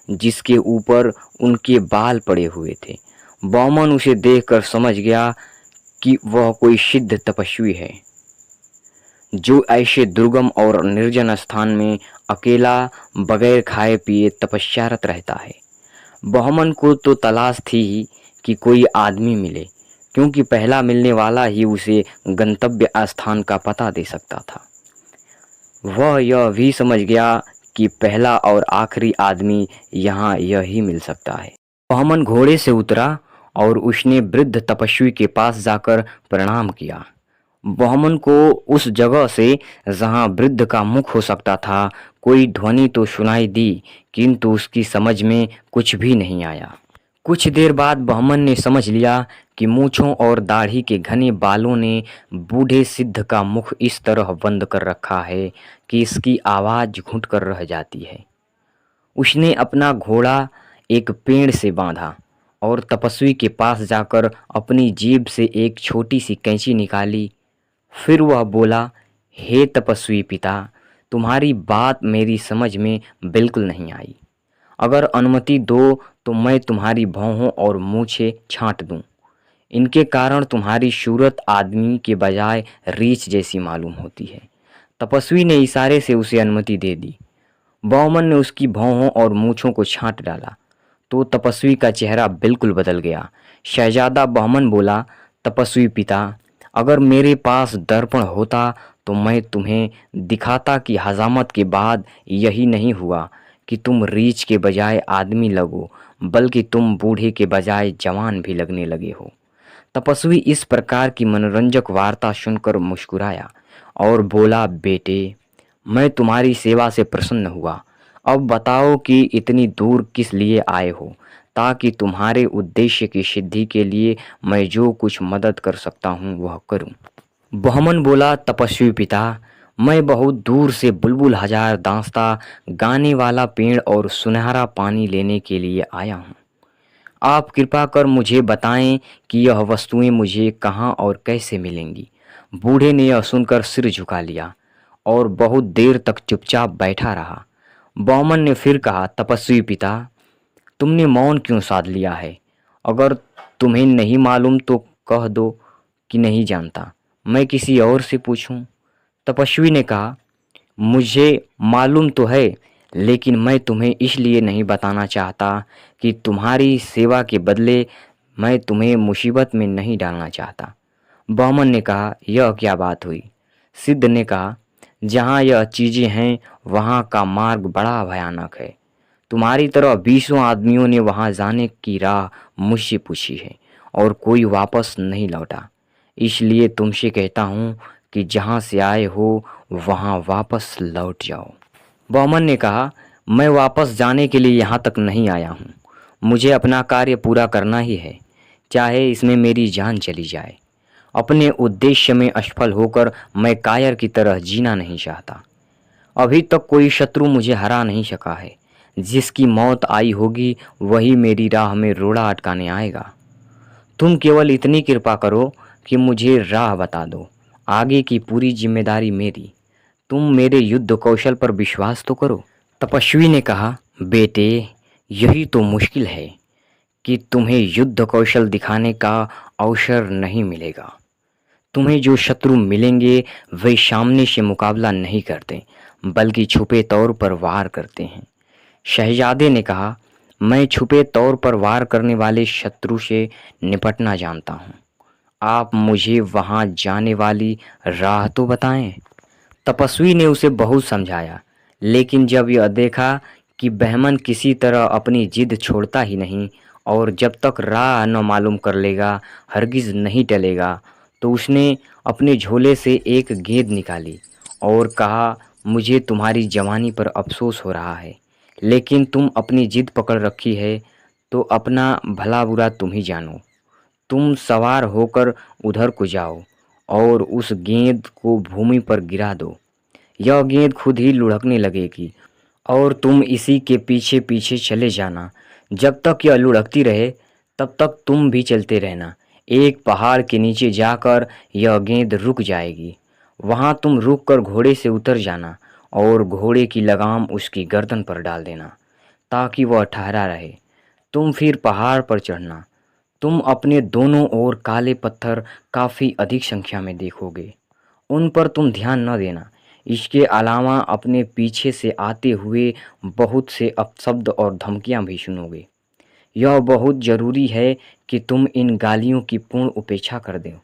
Speaker 1: जिसके ऊपर उनके बाल पड़े हुए थे। बौमन उसे देखकर समझ गया कि वह कोई सिद्ध तपस्वी है, जो ऐसे दुर्गम और निर्जन स्थान में अकेला बगैर खाए पिए तपस्यारत रहता है। बहमन को तो तलाश थी ही कि कोई आदमी मिले, क्योंकि पहला मिलने वाला ही उसे गंतव्य स्थान का पता दे सकता था। वह यह भी समझ गया कि पहला और आखिरी आदमी यहाँ यही मिल सकता है। बहमन घोड़े से उतरा और उसने वृद्ध तपस्वी के पास जाकर प्रणाम किया। बहमन को उस जगह से जहाँ वृद्ध का मुख हो सकता था कोई ध्वनि तो सुनाई दी, किंतु उसकी समझ में कुछ भी नहीं आया। कुछ देर बाद बहमन ने समझ लिया कि मूंछों और दाढ़ी के घने बालों ने बूढ़े सिद्ध का मुख इस तरह बंद कर रखा है कि इसकी आवाज़ घुट कर रह जाती है। उसने अपना घोड़ा एक पेड़ से बांधा और तपस्वी के पास जाकर अपनी जेब से एक छोटी सी कैंची निकाली। फिर वह बोला, हे तपस्वी पिता, तुम्हारी बात मेरी समझ में बिल्कुल नहीं आई। अगर अनुमति दो तो मैं तुम्हारी भौहों और मूछें छांट दूं। इनके कारण तुम्हारी सूरत आदमी के बजाय रीछ जैसी मालूम होती है। तपस्वी ने इशारे से उसे अनुमति दे दी। बौमन ने उसकी भौहों और मूछों को छांट डाला तो तपस्वी का चेहरा बिल्कुल बदल गया। शहजादा बहमन बोला, तपस्वी पिता, अगर मेरे पास दर्पण होता तो मैं तुम्हें दिखाता कि हजामत के बाद यही नहीं हुआ कि तुम रीछ के बजाय आदमी लगो, बल्कि तुम बूढ़े के बजाय जवान भी लगने लगे हो। तपस्वी इस प्रकार की मनोरंजक वार्ता सुनकर मुस्कुराया और बोला, बेटे, मैं तुम्हारी सेवा से प्रसन्न हुआ। अब बताओ कि इतनी दूर किस लिए आए हो, ताकि तुम्हारे उद्देश्य की सिद्धि के लिए मैं जो कुछ मदद कर सकता हूँ वह करूँ। बहमन बोला, तपस्वी पिता, मैं बहुत दूर से बुलबुल हजार दांस्ता गाने वाला पेड़ और सुनहरा पानी लेने के लिए आया हूँ। आप कृपा कर मुझे बताएं कि यह वस्तुएं मुझे कहाँ और कैसे मिलेंगी। बूढ़े ने यह सुनकर सिर झुका लिया और बहुत देर तक चुपचाप बैठा रहा। बौमन ने फिर कहा, तपस्वी पिता, तुमने मौन क्यों साध लिया है? अगर तुम्हें नहीं मालूम तो कह दो कि नहीं जानता, मैं किसी और से पूछूं। तपस्वी ने कहा, मुझे मालूम तो है, लेकिन मैं तुम्हें इसलिए नहीं बताना चाहता कि तुम्हारी सेवा के बदले मैं तुम्हें मुसीबत में नहीं डालना चाहता। बहमन ने कहा, यह क्या बात हुई? सिद्ध ने कहा, जहाँ यह चीज़ें हैं वहाँ का मार्ग बड़ा भयानक है। तुम्हारी तरह 20 आदमियों ने वहाँ जाने की राह मुझसे पूछी है और कोई वापस नहीं लौटा। इसलिए तुमसे कहता हूँ कि जहाँ से आए हो वहाँ वापस लौट जाओ। बौमन ने कहा, मैं वापस जाने के लिए यहाँ तक नहीं आया हूँ। मुझे अपना कार्य पूरा करना ही है, चाहे इसमें मेरी जान चली जाए। अपने उद्देश्य में असफल होकर मैं कायर की तरह जीना नहीं चाहता। अभी तक कोई शत्रु मुझे हरा नहीं सका है। जिसकी मौत आई होगी वही मेरी राह में रोड़ा अटकाने आएगा। तुम केवल इतनी कृपा करो कि मुझे राह बता दो, आगे की पूरी जिम्मेदारी मेरी। तुम मेरे युद्ध कौशल पर विश्वास तो करो। तपस्वी ने कहा, बेटे, यही तो मुश्किल है कि तुम्हें युद्ध कौशल दिखाने का अवसर नहीं मिलेगा। तुम्हें जो शत्रु मिलेंगे वे सामने से मुकाबला नहीं करते, बल्कि छुपे तौर पर वार करते हैं। शहजादे ने कहा, मैं छुपे तौर पर वार करने वाले शत्रु से निपटना जानता हूँ। आप मुझे वहां जाने वाली राह तो बताएं। तपस्वी ने उसे बहुत समझाया, लेकिन जब यह देखा कि बहमन किसी तरह अपनी जिद छोड़ता ही नहीं और जब तक राह न मालूम कर लेगा हरगिज नहीं टलेगा, तो उसने अपने झोले से एक गेंद निकाली और कहा, मुझे तुम्हारी जवानी पर अफसोस हो रहा है, लेकिन तुम अपनी जिद पकड़ रखी है तो अपना भला बुरा तुम ही जानो। तुम सवार होकर उधर को जाओ और उस गेंद को भूमि पर गिरा दो। यह गेंद खुद ही लुढ़कने लगेगी और तुम इसी के पीछे पीछे चले जाना। जब तक यह लुढ़कती रहे तब तक तुम भी चलते रहना। एक पहाड़ के नीचे जाकर यह गेंद रुक जाएगी। वहाँ तुम रुक कर घोड़े से उतर जाना और घोड़े की लगाम उसकी गर्दन पर डाल देना ताकि वह ठहरा रहे। तुम फिर पहाड़ पर चढ़ना। तुम अपने दोनों ओर काले पत्थर काफ़ी अधिक संख्या में देखोगे। उन पर तुम ध्यान न देना। इसके अलावा अपने पीछे से आते हुए बहुत से अपशब्द और धमकियां भी सुनोगे। यह बहुत ज़रूरी है कि तुम इन गालियों की पूर्ण उपेक्षा कर दो।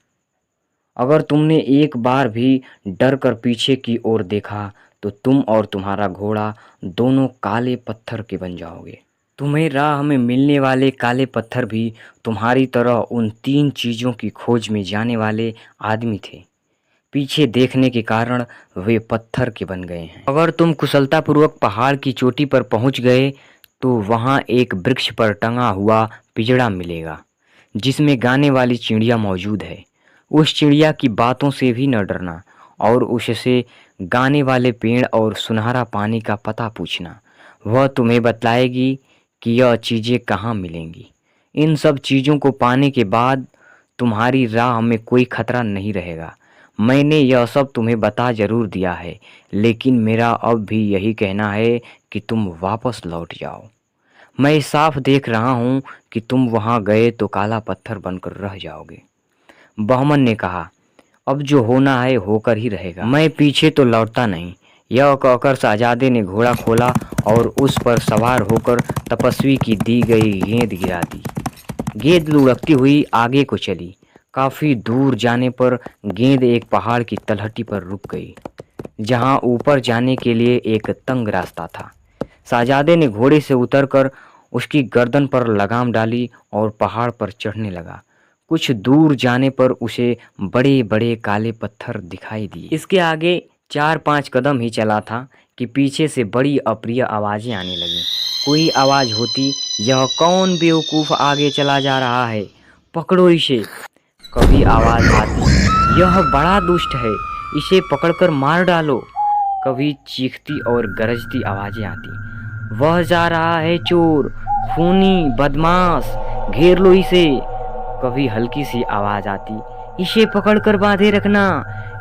Speaker 1: अगर तुमने एक बार भी डर कर पीछे की ओर देखा तो तुम और तुम्हारा घोड़ा दोनों काले पत्थर के बन जाओगे। तुम्हें राह में मिलने वाले काले पत्थर भी तुम्हारी तरह उन 3 चीज़ों की खोज में जाने वाले आदमी थे। पीछे देखने के कारण वे पत्थर के बन गए हैं। अगर तुम कुशलतापूर्वक पहाड़ की चोटी पर पहुंच गए तो वहां एक वृक्ष पर टंगा हुआ पिंजड़ा मिलेगा जिसमें गाने वाली चिड़िया मौजूद है। उस चिड़िया की बातों से भी न डरना और उससे गाने वाले पेड़ और सुनहरा पानी का पता पूछना। वह तुम्हें बतलाएगी कि यह चीज़ें कहाँ मिलेंगी। इन सब चीज़ों को पाने के बाद तुम्हारी राह में कोई खतरा नहीं रहेगा। मैंने यह सब तुम्हें बता जरूर दिया है, लेकिन मेरा अब भी यही कहना है कि तुम वापस लौट जाओ। मैं साफ देख रहा हूँ कि तुम वहाँ गए तो काला पत्थर बनकर रह जाओगे। बहमन ने कहा, अब जो होना है होकर ही रहेगा, मैं पीछे तो लौटता नहीं। यह कहकर शहजादे ने घोड़ा खोला और उस पर सवार होकर तपस्वी की दी गई गेंद गिरा दी। गेंद लुढ़कती हुई आगे को चली। काफी दूर जाने पर गेंद एक पहाड़ की तलहटी पर रुक गई, जहां ऊपर जाने के लिए एक तंग रास्ता था। शहजादे ने घोड़े से उतरकर उसकी गर्दन पर लगाम डाली और पहाड़ पर चढ़ने लगा। कुछ दूर जाने पर उसे बड़े बड़े काले पत्थर दिखाई दिए। इसके आगे 4-5 कदम ही चला था कि पीछे से बड़ी अप्रिय आवाजें आने लगीं। कोई आवाज होती, यह कौन बेवकूफ आगे चला जा रहा है, पकड़ो इसे। कभी आवाज आती, यह बड़ा दुष्ट है, इसे पकड़कर मार डालो। कभी चीखती और गरजती आवाजें आती, वह जा रहा है चोर, खूनी, बदमाश, घेर लो इसे। कभी हल्की सी आवाज आती, इसे पकड़कर बांधे रखना,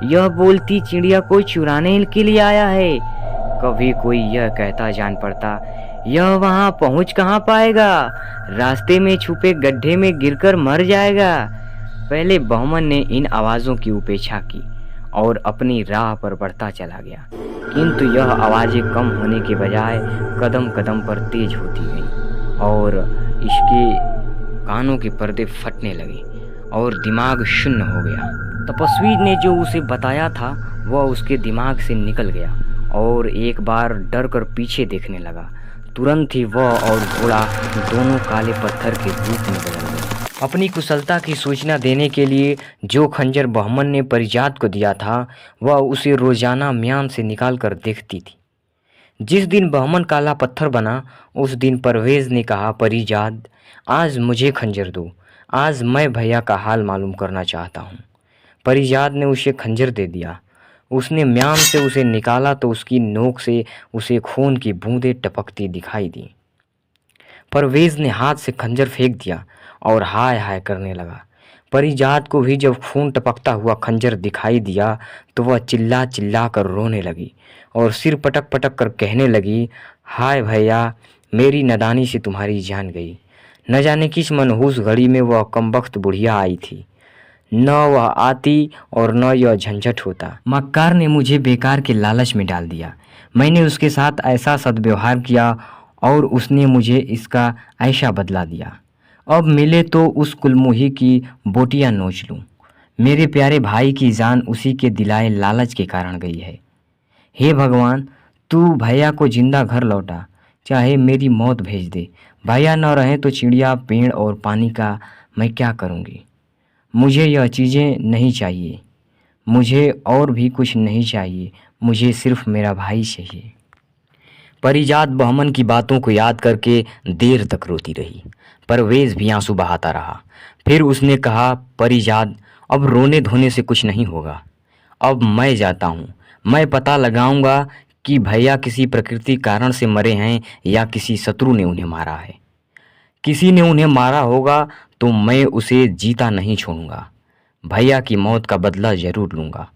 Speaker 1: यह बोलती चिड़िया को चुराने के लिए आया है। कभी कोई यह कहता जान पड़ता, यह वहां पहुंच कहां पाएगा, रास्ते में छुपे गड्ढे में गिरकर मर जाएगा। पहले बहमन ने इन आवाज़ों की उपेक्षा की और अपनी राह पर बढ़ता चला गया, किंतु यह आवाज़ें कम होने के बजाय कदम कदम पर तेज होती गईं और इसके कानों के पर्दे फटने लगे और दिमाग शून्य हो गया। तपस्वी ने जो उसे बताया था वह उसके दिमाग से निकल गया और एक बार डर कर पीछे देखने लगा। तुरंत ही वह और घोड़ा दोनों काले पत्थर के रूप में बदल गए। अपनी कुशलता की सूचना देने के लिए जो खंजर बहमन ने परिजात को दिया था वह उसे रोजाना म्यान से निकाल कर देखती थी। जिस दिन बहमन काला पत्थर बना उस दिन परवेज ने कहा, परिजात आज मुझे खंजर दो, आज मैं भैया का हाल मालूम करना चाहता हूँ। परिजात ने उसे खंजर दे दिया। उसने म्यान से उसे निकाला तो उसकी नोक से उसे खून की बूंदें टपकती दिखाई दी। परवेज ने हाथ से खंजर फेंक दिया और हाय हाय करने लगा। परिजात को भी जब खून टपकता हुआ खंजर दिखाई दिया तो वह चिल्ला चिल्ला कर रोने लगी और सिर पटक पटक कर कहने लगी, हाय भैया, मेरी नादानी से तुम्हारी जान गई। न जाने किस मनहूस घड़ी में वह कमबख्त बुढ़िया आई थी न वह आती और न यह झंझट होता। मक्कार ने मुझे बेकार के लालच में डाल दिया। मैंने उसके साथ ऐसा सद्व्यवहार किया और उसने मुझे इसका ऐसा बदला दिया। अब मिले तो उस कुलमुही की बोटियां नोच लूं। मेरे प्यारे भाई की जान उसी के दिलाए लालच के कारण गई है। हे भगवान, तू भैया को जिंदा घर लौटा, चाहे मेरी मौत भेज दे। भैया न रहे तो चिड़िया, पेड़ और पानी का मैं क्या करूँगी। मुझे यह चीज़ें नहीं चाहिए, मुझे और भी कुछ नहीं चाहिए, मुझे सिर्फ मेरा भाई चाहिए। परिजात बहमन की बातों को याद करके देर तक रोती रही। परवेज भी आंसू बहाता रहा। फिर उसने कहा, परिजात, अब रोने धोने से कुछ नहीं होगा। अब मैं जाता हूँ। मैं पता लगाऊंगा कि भैया किसी प्रकृति कारण से मरे हैं या किसी शत्रु ने उन्हें मारा है। किसी ने उन्हें मारा होगा तो मैं उसे जीता नहीं छोड़ूंगा। भैया की मौत का बदला जरूर लूंगा।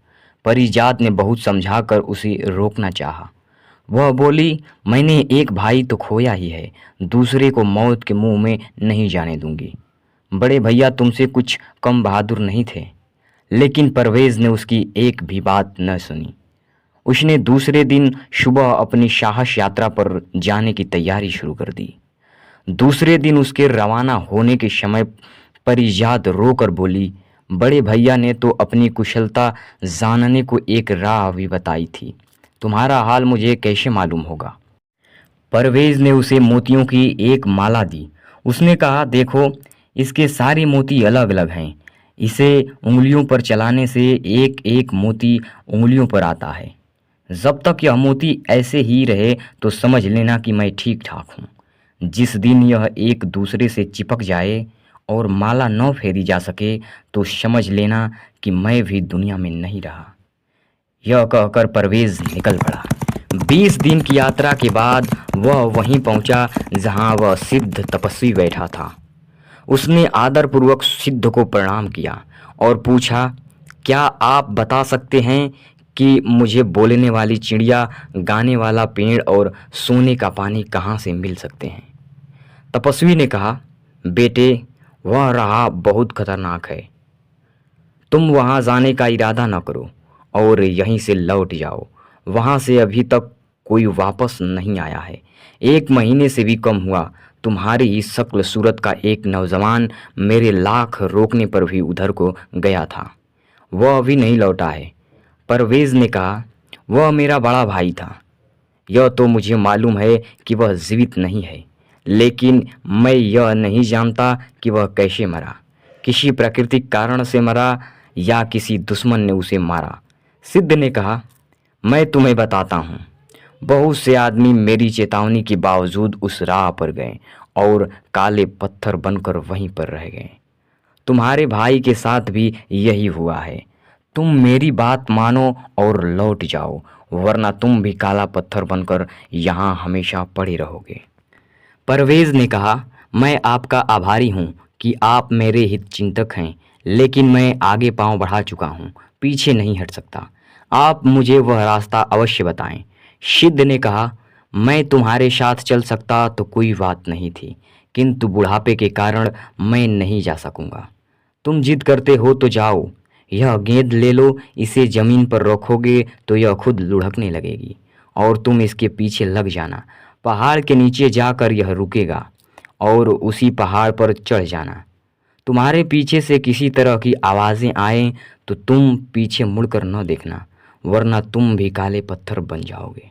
Speaker 1: परिजात ने बहुत समझाकर उसे रोकना चाहा। वह बोली, मैंने एक भाई तो खोया ही है, दूसरे को मौत के मुंह में नहीं जाने दूंगी। बड़े भैया तुमसे कुछ कम बहादुर नहीं थे। लेकिन परवेज ने उसकी एक भी बात न सुनी। उसने दूसरे दिन सुबह अपनी साहस यात्रा पर जाने की तैयारी शुरू कर दी। दूसरे दिन उसके रवाना होने के समय परिजात रोकर बोली, बड़े भैया ने तो अपनी कुशलता जानने को एक राह भी बताई थी, तुम्हारा हाल मुझे कैसे मालूम होगा। परवेज ने उसे मोतियों की एक माला दी। उसने कहा, देखो, इसके सारे मोती अलग अलग हैं। इसे उंगलियों पर चलाने से एक एक मोती उंगलियों पर आता है। जब तक यह मोती ऐसे ही रहे तो समझ लेना कि मैं ठीक ठाक हूँ। जिस दिन यह एक दूसरे से चिपक जाए और माला न फेरी जा सके तो समझ लेना कि मैं भी दुनिया में नहीं रहा। यह कहकर परवेज निकल पड़ा। 20 दिन की यात्रा के बाद वह वहीं पहुंचा जहां वह सिद्ध तपस्वी बैठा था। उसने आदरपूर्वक सिद्ध को प्रणाम किया और पूछा, क्या आप बता सकते हैं कि मुझे बोलने वाली चिड़िया, गाने वाला पेड़ और सोने का पानी कहाँ से मिल सकते हैं। तपस्वी ने कहा, बेटे, वह राह बहुत खतरनाक है। तुम वहाँ जाने का इरादा न करो और यहीं से लौट जाओ। वहाँ से अभी तक कोई वापस नहीं आया है। 1 महीने से भी कम हुआ। तुम्हारी ही शक्ल सूरत का एक नौजवान मेरे लाख रोकने पर भी उधर को गया था, वह अभी नहीं लौटा है। परवेज ने कहा, वह मेरा बड़ा भाई था। यह तो मुझे मालूम है कि वह जीवित नहीं है, लेकिन मैं यह नहीं जानता कि वह कैसे मरा। किसी प्राकृतिक कारण से मरा या किसी दुश्मन ने उसे मारा। सिद्ध ने कहा, मैं तुम्हें बताता हूँ। बहुत से आदमी मेरी चेतावनी के बावजूद उस राह पर गए और काले पत्थर बनकर वहीं पर रह गए। तुम्हारे भाई के साथ भी यही हुआ है। तुम मेरी बात मानो और लौट जाओ, वरना तुम भी काला पत्थर बनकर यहाँ हमेशा पड़े रहोगे। परवेज ने कहा, मैं आपका आभारी हूँ कि आप मेरे हित चिंतक हैं, लेकिन मैं आगे पांव बढ़ा चुका हूँ, पीछे नहीं हट सकता। आप मुझे वह रास्ता अवश्य बताएं। सिद्ध ने कहा, मैं तुम्हारे साथ चल सकता तो कोई बात नहीं थी, किंतु बुढ़ापे के कारण मैं नहीं जा सकूंगा। तुम जिद करते हो तो जाओ। यह गेंद ले लो, इसे जमीन पर रखोगे तो यह खुद लुढ़कने लगेगी और तुम इसके पीछे लग जाना। पहाड़ के नीचे जाकर यह रुकेगा और उसी पहाड़ पर चढ़ जाना। तुम्हारे पीछे से किसी तरह की आवाज़ें आए तो तुम पीछे मुड़कर न देखना, वरना तुम भी काले पत्थर बन जाओगे।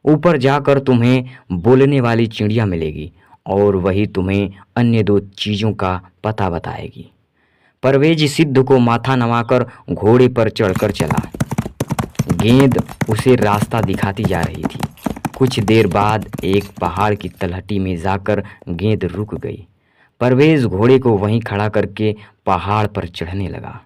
Speaker 1: ऊपर जाकर तुम्हें बोलने वाली चिड़िया मिलेगी और वही तुम्हें अन्य 2 चीज़ों का पता बताएगी। परवेज सिद्ध को माथा नवाकर घोड़े पर चढ़कर चला। गेंद उसे रास्ता दिखाती जा रही थी। कुछ देर बाद एक पहाड़ की तलहटी में जाकर गेंद रुक गई। परवेज घोड़े को वहीं खड़ा करके पहाड़ पर चढ़ने लगा।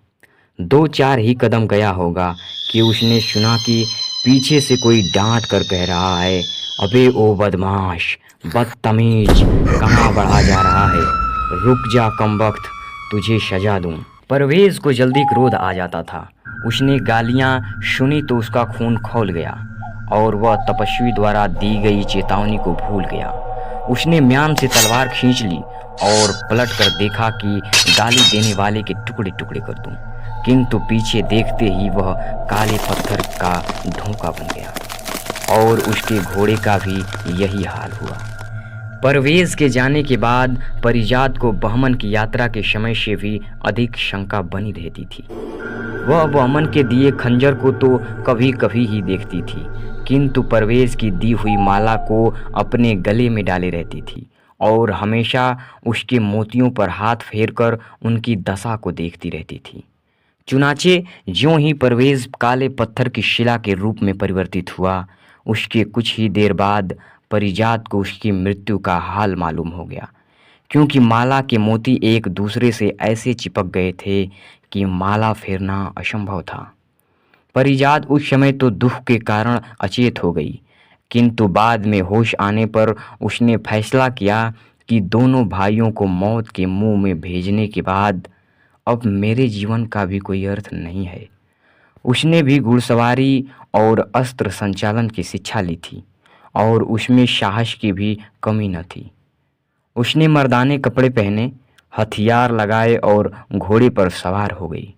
Speaker 1: 2-4 ही कदम गया होगा कि उसने सुना कि पीछे से कोई डांट कर कह रहा है, अबे ओ बदमाश, बदतमीज, कहाँ बढ़ा जा रहा है, रुक जा कमबख्त, तुझे सजा दूं। परवेज को जल्दी क्रोध आ जाता था। उसने गालियां सुनी तो उसका खून खौल गया और वह तपस्वी द्वारा दी गई चेतावनी को भूल गया। उसने म्यान से तलवार खींच ली और पलट कर देखा कि गाली देने वाले के टुकड़े टुकड़े कर दूं, किंतु पीछे देखते ही वह काले पत्थर का धोखा बन गया और उसके घोड़े का भी यही हाल हुआ। परवेज के जाने के बाद परिजात को बहमन की यात्रा के समय से भी अधिक शंका बनी रहती थी। वह बहमन के दिए खंजर को तो कभी कभी ही देखती थी, किंतु परवेज की दी हुई माला को अपने गले में डाले रहती थी और हमेशा उसके मोतियों पर हाथ फेरकर उनकी दशा को देखती रहती थी। चुनाचे ज्यों ही परवेज काले पत्थर की शिला के रूप में परिवर्तित हुआ, उसके कुछ ही देर बाद परिजात को उसकी मृत्यु का हाल मालूम हो गया, क्योंकि माला के मोती एक दूसरे से ऐसे चिपक गए थे कि माला फेरना असंभव था। परिजात उस समय तो दुख के कारण अचेत हो गई, किंतु बाद में होश आने पर उसने फैसला किया कि दोनों भाइयों को मौत के मुंह में भेजने के बाद अब मेरे जीवन का भी कोई अर्थ नहीं है। उसने भी घुड़सवारी और अस्त्र संचालन की शिक्षा ली थी और उसमें साहस की भी कमी न थी। उसने मर्दाने कपड़े पहने, हथियार लगाए और घोड़े पर सवार हो गई।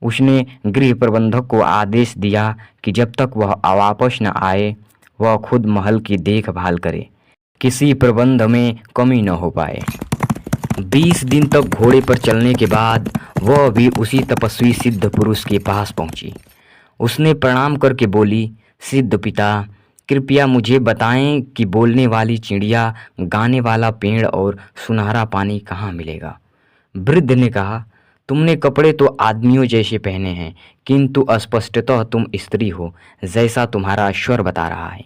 Speaker 1: उसने गृह प्रबंधक को आदेश दिया कि जब तक वह वापस न आए वह खुद महल की देखभाल करे, किसी प्रबंध में कमी न हो पाए। 20 दिन तक घोड़े पर चलने के बाद वह भी उसी तपस्वी सिद्ध पुरुष के पास पहुंची। उसने प्रणाम करके बोली, सिद्ध पिता, कृपया मुझे बताएं कि बोलने वाली चिड़िया, गाने वाला पेड़ और सुनहरा पानी कहाँ मिलेगा। वृद्ध ने कहा, तुमने कपड़े तो आदमियों जैसे पहने हैं, किंतु स्पष्टतः तुम स्त्री हो, जैसा तुम्हारा स्वर बता रहा है।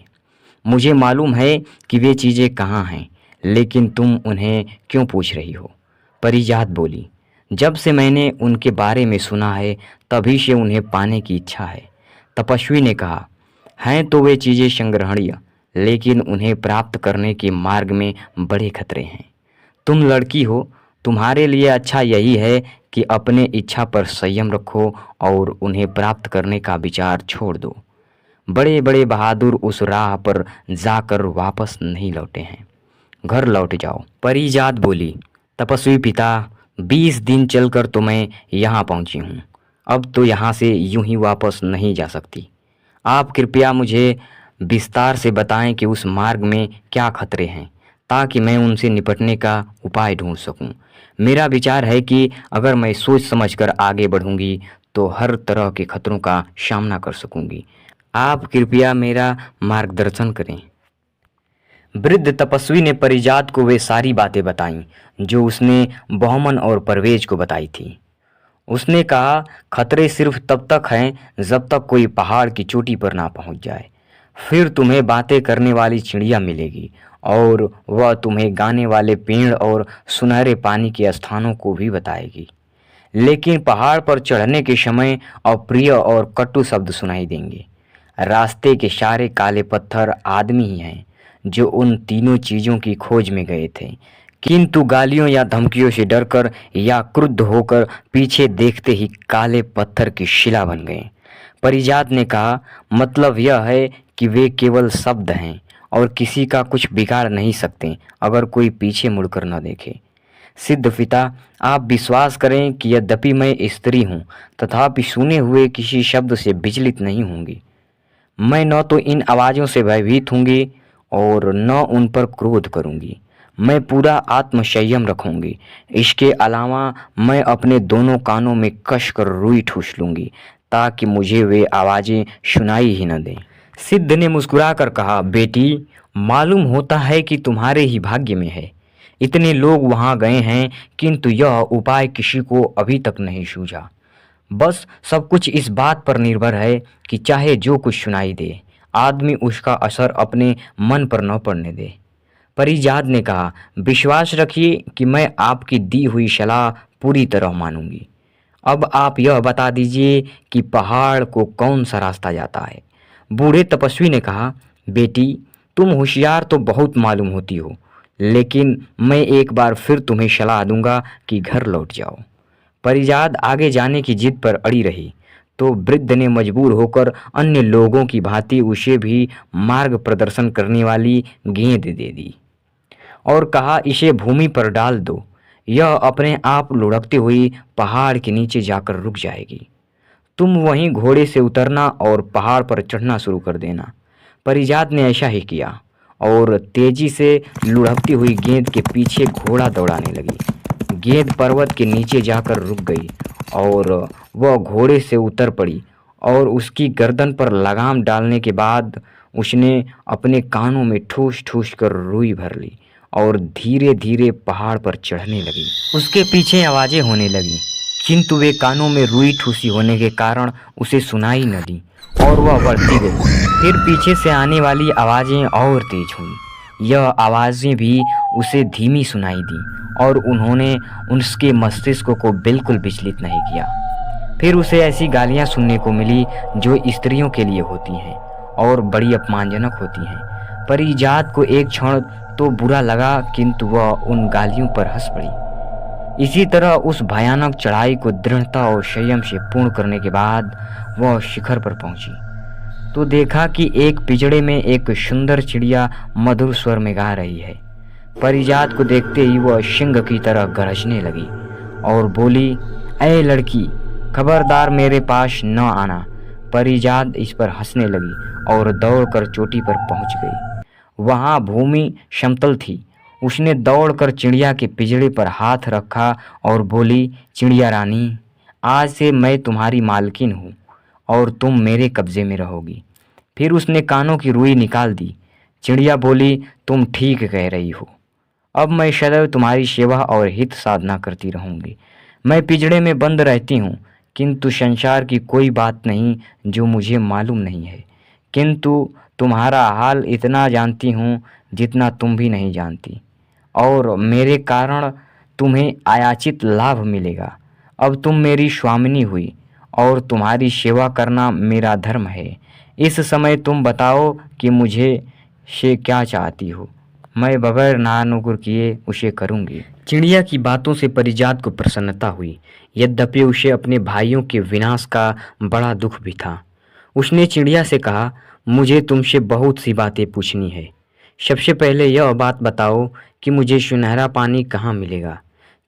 Speaker 1: मुझे मालूम है कि वे चीज़ें कहाँ हैं, लेकिन तुम उन्हें क्यों पूछ रही हो? परिजात बोली, जब से मैंने उनके बारे में सुना है तभी से उन्हें पाने की इच्छा है। तपस्वी ने कहा, हैं तो वे चीज़ें संग्रहणीय, लेकिन उन्हें प्राप्त करने के मार्ग में बड़े खतरे हैं। तुम लड़की हो, तुम्हारे लिए अच्छा यही है कि अपने इच्छा पर संयम रखो और उन्हें प्राप्त करने का विचार छोड़ दो। बड़े बड़े बहादुर उस राह पर जाकर वापस नहीं लौटे हैं, घर लौट जाओ। परिजात बोली, तपस्वी पिता, 20 दिन चलकर तो मैं यहाँ पहुँची हूँ, अब तो यहाँ से यूं ही वापस नहीं जा सकती। आप कृपया मुझे विस्तार से बताएं कि उस मार्ग में क्या खतरे हैं, ताकि मैं उनसे निपटने का उपाय ढूंढ सकूं। मेरा विचार है कि अगर मैं सोच समझकर आगे बढ़ूंगी तो हर तरह के खतरों का सामना कर सकूंगी। आप कृपया मेरा मार्गदर्शन करें। वृद्ध तपस्वी ने परिजात को वे सारी बातें बताईं जो उसने बहमन और परवेज को बताई थी। उसने कहा, खतरे सिर्फ तब तक हैं जब तक कोई पहाड़ की चोटी पर ना पहुंच जाए। फिर तुम्हें बातें करने वाली चिड़िया मिलेगी और वह तुम्हें गाने वाले पेड़ और सुनहरे पानी के स्थानों को भी बताएगी। लेकिन पहाड़ पर चढ़ने के समय अप्रिय और कटु शब्द सुनाई देंगे। रास्ते के सारे काले पत्थर आदमी ही हैं जो उन तीनों चीज़ों की खोज में गए थे, किंतु गालियों या धमकियों से डरकर या क्रुद्ध होकर पीछे देखते ही काले पत्थर की शिला बन गए। परिजात ने कहा, मतलब यह है कि वे केवल शब्द हैं और किसी का कुछ बिगाड़ नहीं सकते अगर कोई पीछे मुड़कर न देखे। सिद्ध पिता, आप विश्वास करें कि यद्यपि मैं स्त्री हूँ तथापि सुने हुए किसी शब्द से विचलित नहीं होंगी। मैं न तो इन आवाज़ों से भयभीत होंगी और न उन पर क्रोध करूंगी। मैं पूरा आत्मसंयम रखूंगी। इसके अलावा मैं अपने दोनों कानों में कसकर रुई ठूस लूंगी ताकि मुझे वे आवाज़ें सुनाई ही न दें। सिद्ध ने मुस्कुराकर कहा, बेटी, मालूम होता है कि तुम्हारे ही भाग्य में है। इतने लोग वहां गए हैं किंतु यह उपाय किसी को अभी तक नहीं सूझा। बस सब कुछ इस बात पर निर्भर है कि चाहे जो कुछ सुनाई दे, आदमी उसका असर अपने मन पर न पड़ने दे। परिजात ने कहा, विश्वास रखिए कि मैं आपकी दी हुई सलाह पूरी तरह मानूंगी। अब आप यह बता दीजिए कि पहाड़ को कौन सा रास्ता जाता है। बूढ़े तपस्वी ने कहा, बेटी, तुम होशियार तो बहुत मालूम होती हो, लेकिन मैं एक बार फिर तुम्हें सलाह दूंगा कि घर लौट जाओ। परिजात आगे जाने की जिद पर अड़ी रही तो वृद्ध ने मजबूर होकर अन्य लोगों की भांति उसे भी मार्ग प्रदर्शन करने वाली गेंद दे दी। और कहा, इसे भूमि पर डाल दो, यह अपने आप लुढ़कती हुई पहाड़ के नीचे जाकर रुक जाएगी। तुम वहीं घोड़े से उतरना और पहाड़ पर चढ़ना शुरू कर देना। परिजात ने ऐसा ही किया और तेजी से लुढ़कती हुई गेंद के पीछे घोड़ा दौड़ाने लगी। गेंद पर्वत के नीचे जाकर रुक गई और वह घोड़े से उतर पड़ी और उसकी गर्दन पर लगाम डालने के बाद उसने अपने कानों में ठूस ठूस कर रुई भर ली और धीरे धीरे पहाड़ पर चढ़ने लगी। उसके पीछे आवाजें होने लगीं, किंतु वे कानों में रुई ठूसी होने के कारण उसे सुनाई न दी और वह बढ़ती गई। फिर पीछे से आने वाली आवाजें और तेज हुईं। यह आवाजें भी उसे धीमी सुनाई दी और उन्होंने उसके मस्तिष्क को बिल्कुल विचलित नहीं किया। फिर उसे ऐसी गालियां सुनने को मिली जो स्त्रियों के लिए होती हैं और बड़ी अपमानजनक होती हैं। परिजात को एक क्षण तो बुरा लगा, किंतु वह उन गालियों पर हंस पड़ी। इसी तरह उस भयानक चढ़ाई को दृढ़ता और संयम से पूर्ण करने के बाद वह शिखर पर पहुंची तो देखा कि एक पिंजड़े में एक सुंदर चिड़िया मधुर स्वर में गा रही है। परिजात को देखते ही वह सिंह की तरह गरजने लगी और बोली, ऐ लड़की, खबरदार मेरे पास न आना। परिजात इस पर हंसने लगी और दौड़कर चोटी पर पहुंच गई। वहां भूमि समतल थी। उसने दौड़कर चिड़िया के पिंजड़े पर हाथ रखा और बोली, चिड़िया रानी, आज से मैं तुम्हारी मालकिन हूँ और तुम मेरे कब्जे में रहोगी। फिर उसने कानों की रुई निकाल दी। चिड़िया बोली, तुम ठीक कह रही हो। अब मैं सदैव तुम्हारी सेवा और हित साधना करती रहूंगी। मैं पिंजड़े में बंद रहती हूँ, किंतु संसार की कोई बात नहीं जो मुझे मालूम नहीं है। किंतु तुम्हारा हाल इतना जानती हूँ जितना तुम भी नहीं जानती, और मेरे कारण तुम्हें अयाचित लाभ मिलेगा। अब तुम मेरी स्वामिनी हुई और तुम्हारी सेवा करना मेरा धर्म है। इस समय तुम बताओ कि मुझे से क्या चाहती हो, मैं बगैर नानुकुर किए उसे करूँगी। चिड़िया की बातों से परिजात को प्रसन्नता हुई, यद्यपि उसे अपने भाइयों के विनाश का बड़ा दुख भी था। उसने चिड़िया से कहा, मुझे तुमसे बहुत सी बातें पूछनी है। सबसे पहले यह बात बताओ कि मुझे सुनहरा पानी कहाँ मिलेगा।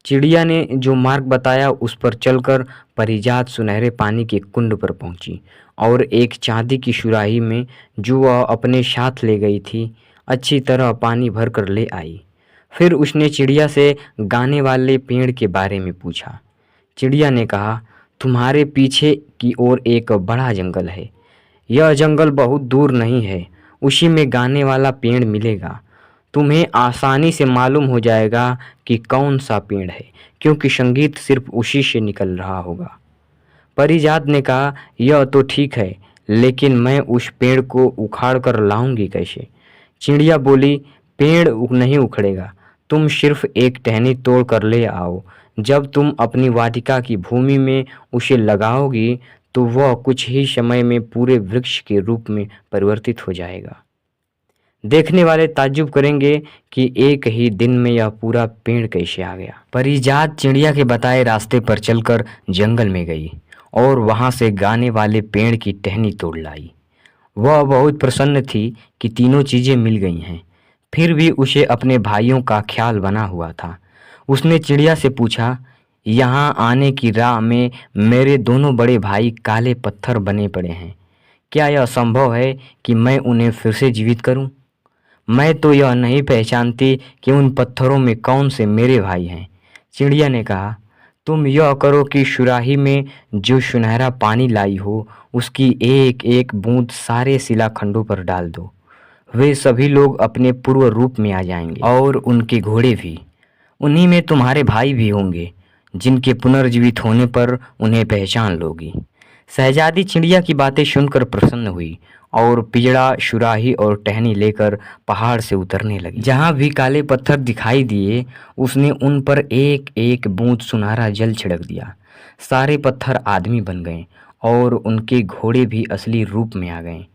Speaker 1: चिड़िया ने जो मार्ग बताया उस पर चलकर परिजात सुनहरे पानी के कुंड पर पहुंची और एक चांदी की सुराही में जो वह अपने साथ ले गई थी अच्छी तरह पानी भर कर ले आई। फिर उसने चिड़िया से गाने वाले पेड़ के बारे में पूछा। चिड़िया ने कहा, तुम्हारे पीछे की ओर एक बड़ा जंगल है। यह जंगल बहुत दूर नहीं है, उसी में गाने वाला पेड़ मिलेगा। तुम्हें आसानी से मालूम हो जाएगा कि कौन सा पेड़ है, क्योंकि संगीत सिर्फ उसी से निकल रहा होगा। परिजात ने कहा, यह तो ठीक है, लेकिन मैं उस पेड़ को उखाड़ कर लाऊंगी कैसे? चिड़िया बोली, पेड़ नहीं उखड़ेगा, तुम सिर्फ एक टहनी तोड़ कर ले आओ। जब तुम अपनी वाटिका की भूमि में उसे लगाओगी तो वह कुछ ही समय में पूरे वृक्ष के रूप में परिवर्तित हो जाएगा। देखने वाले ताज्जुब करेंगे कि एक ही दिन में यह पूरा पेड़ कैसे आ गया। परिजात चिड़िया के बताए रास्ते पर चलकर जंगल में गई और वहां से गाने वाले पेड़ की टहनी तोड़ लाई। वह बहुत प्रसन्न थी कि तीनों चीजें मिल गई हैं। फिर भी उसे अपने भाइयों का ख्याल बना हुआ था। उसने चिड़िया से पूछा, यहाँ आने की राह में मेरे दोनों बड़े भाई काले पत्थर बने पड़े हैं। क्या यह संभव है कि मैं उन्हें फिर से जीवित करूं? मैं तो यह नहीं पहचानती कि उन पत्थरों में कौन से मेरे भाई हैं। चिड़िया ने कहा, तुम यह करो कि सुराही में जो सुनहरा पानी लाई हो उसकी एक एक बूंद सारे शिलाखंडों पर डाल दो। वे सभी लोग अपने पूर्व रूप में आ जाएंगे और उनके घोड़े भी। उन्हीं में तुम्हारे भाई भी होंगे, जिनके पुनर्जीवित होने पर उन्हें पहचान लोगी। शहजादी चिड़िया की बातें सुनकर प्रसन्न हुई और पिंजड़ा, सुराही और टहनी लेकर पहाड़ से उतरने लगी। जहाँ भी काले पत्थर दिखाई दिए उसने उन पर एक एक बूंद सुनहरा जल छिड़क दिया। सारे पत्थर आदमी बन गए और उनके घोड़े भी असली रूप में आ गए।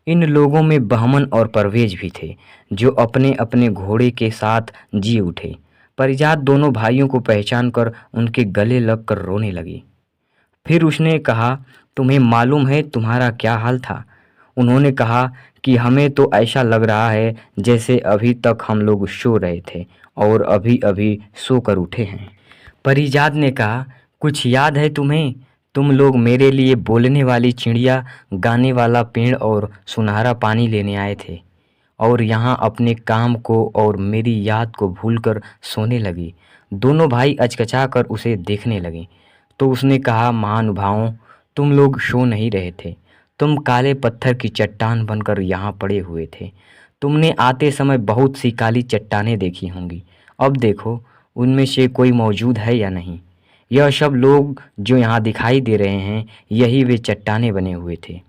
Speaker 1: इन लोगों में बहमन और परवेज भी थे, जो अपने अपने घोड़े के साथ जी उठे। परिजात दोनों भाइयों को पहचान कर उनके गले लग कर रोने लगी। फिर उसने कहा, तुम्हें मालूम है तुम्हारा क्या हाल था? उन्होंने कहा कि हमें तो ऐसा लग रहा है जैसे अभी तक हम लोग सो रहे थे और अभी अभी सोकर उठे हैं। परिजात ने कहा, कुछ याद है तुम्हें? तुम लोग मेरे लिए बोलने वाली चिड़िया, गाने वाला पेड़ और सुनहरा पानी लेने आए थे और यहाँ अपने काम को और मेरी याद को भूलकर सोने लगी। दोनों भाई अचकचा उसे देखने लगे। तो उसने कहा, महानुभावों, तुम लोग सो नहीं रहे थे। तुम काले पत्थर की चट्टान बनकर यहाँ पड़े हुए थे। तुमने आते समय बहुत सी काली चट्टानें देखी होंगी। अब देखो उनमें से कोई मौजूद है या नहीं। यह सब लोग जो यहाँ दिखाई दे रहे हैं, यही वे चट्टानें बने हुए थे।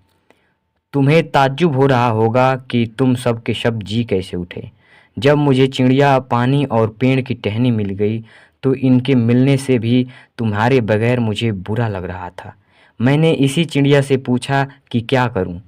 Speaker 1: तुम्हें ताज्जुब हो रहा होगा कि तुम सब के सब जी कैसे उठे। जब मुझे चिड़िया, पानी और पेड़ की टहनी मिल गई तो इनके मिलने से भी तुम्हारे बगैर मुझे बुरा लग रहा था। मैंने इसी चिड़िया से पूछा कि क्या करूं,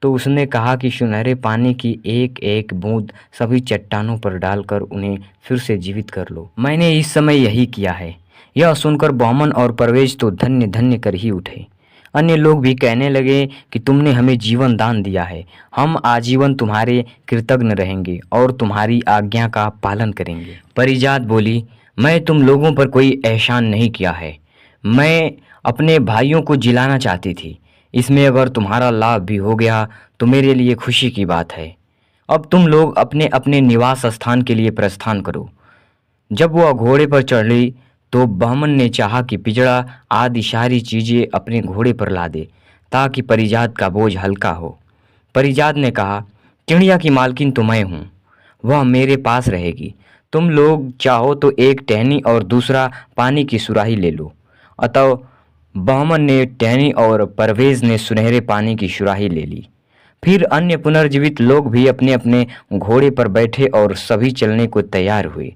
Speaker 1: तो उसने कहा कि सुनहरे पानी की एक एक बूंद सभी चट्टानों पर डालकर उन्हें फिर से जीवित कर लो। मैंने इस समय यही किया है। यह सुनकर बॉमन और परवेज तो धन्य धन्य कर ही उठे। अन्य लोग भी कहने लगे कि तुमने हमें जीवन दान दिया है। हम आजीवन तुम्हारे कृतज्ञ रहेंगे और तुम्हारी आज्ञा का पालन करेंगे। परिजात बोली, मैं तुम लोगों पर कोई एहसान नहीं किया है। मैं अपने भाइयों को जिलाना चाहती थी। इसमें अगर तुम्हारा लाभ भी हो गया तो मेरे लिए खुशी की बात है। अब तुम लोग अपने अपने निवास स्थान के लिए प्रस्थान करो। जब वह घोड़े पर चढ़ी तो बहमन ने चाहा कि पिजड़ा आदि सारी चीजें अपने घोड़े पर ला दे ताकि परिजात का बोझ हल्का हो। परिजात ने कहा, चिड़िया की मालकिन तो मैं हूँ, वह मेरे पास रहेगी। तुम लोग चाहो तो एक टहनी और दूसरा पानी की सुराही ले लो। अतः बहमन ने टहनी और परवेज ने सुनहरे पानी की सुराही ले ली। फिर अन्य पुनर्जीवित लोग भी अपने अपने घोड़े पर बैठे और सभी चलने को तैयार हुए,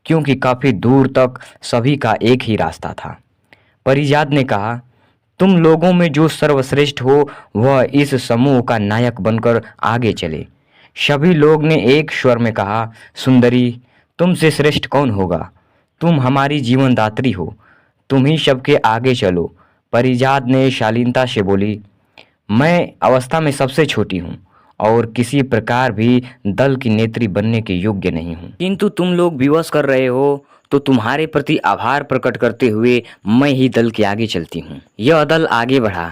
Speaker 1: क्योंकि काफी दूर तक सभी का एक ही रास्ता था। परिजात ने कहा, तुम लोगों में जो सर्वश्रेष्ठ हो वह इस समूह का नायक बनकर आगे चले। सभी लोग ने एक स्वर में कहा, सुंदरी, तुमसे श्रेष्ठ कौन होगा? तुम हमारी जीवनदात्री हो, तुम ही सबके आगे चलो। परिजात ने शालीनता से बोली, मैं अवस्था में सबसे छोटी हूँ और किसी प्रकार भी दल की नेत्री बनने के योग्य नहीं हूँ, किंतु तुम लोग विवश कर रहे हो तो तुम्हारे प्रति आभार प्रकट करते हुए मैं ही दल के आगे चलती हूँ। यह दल आगे बढ़ा।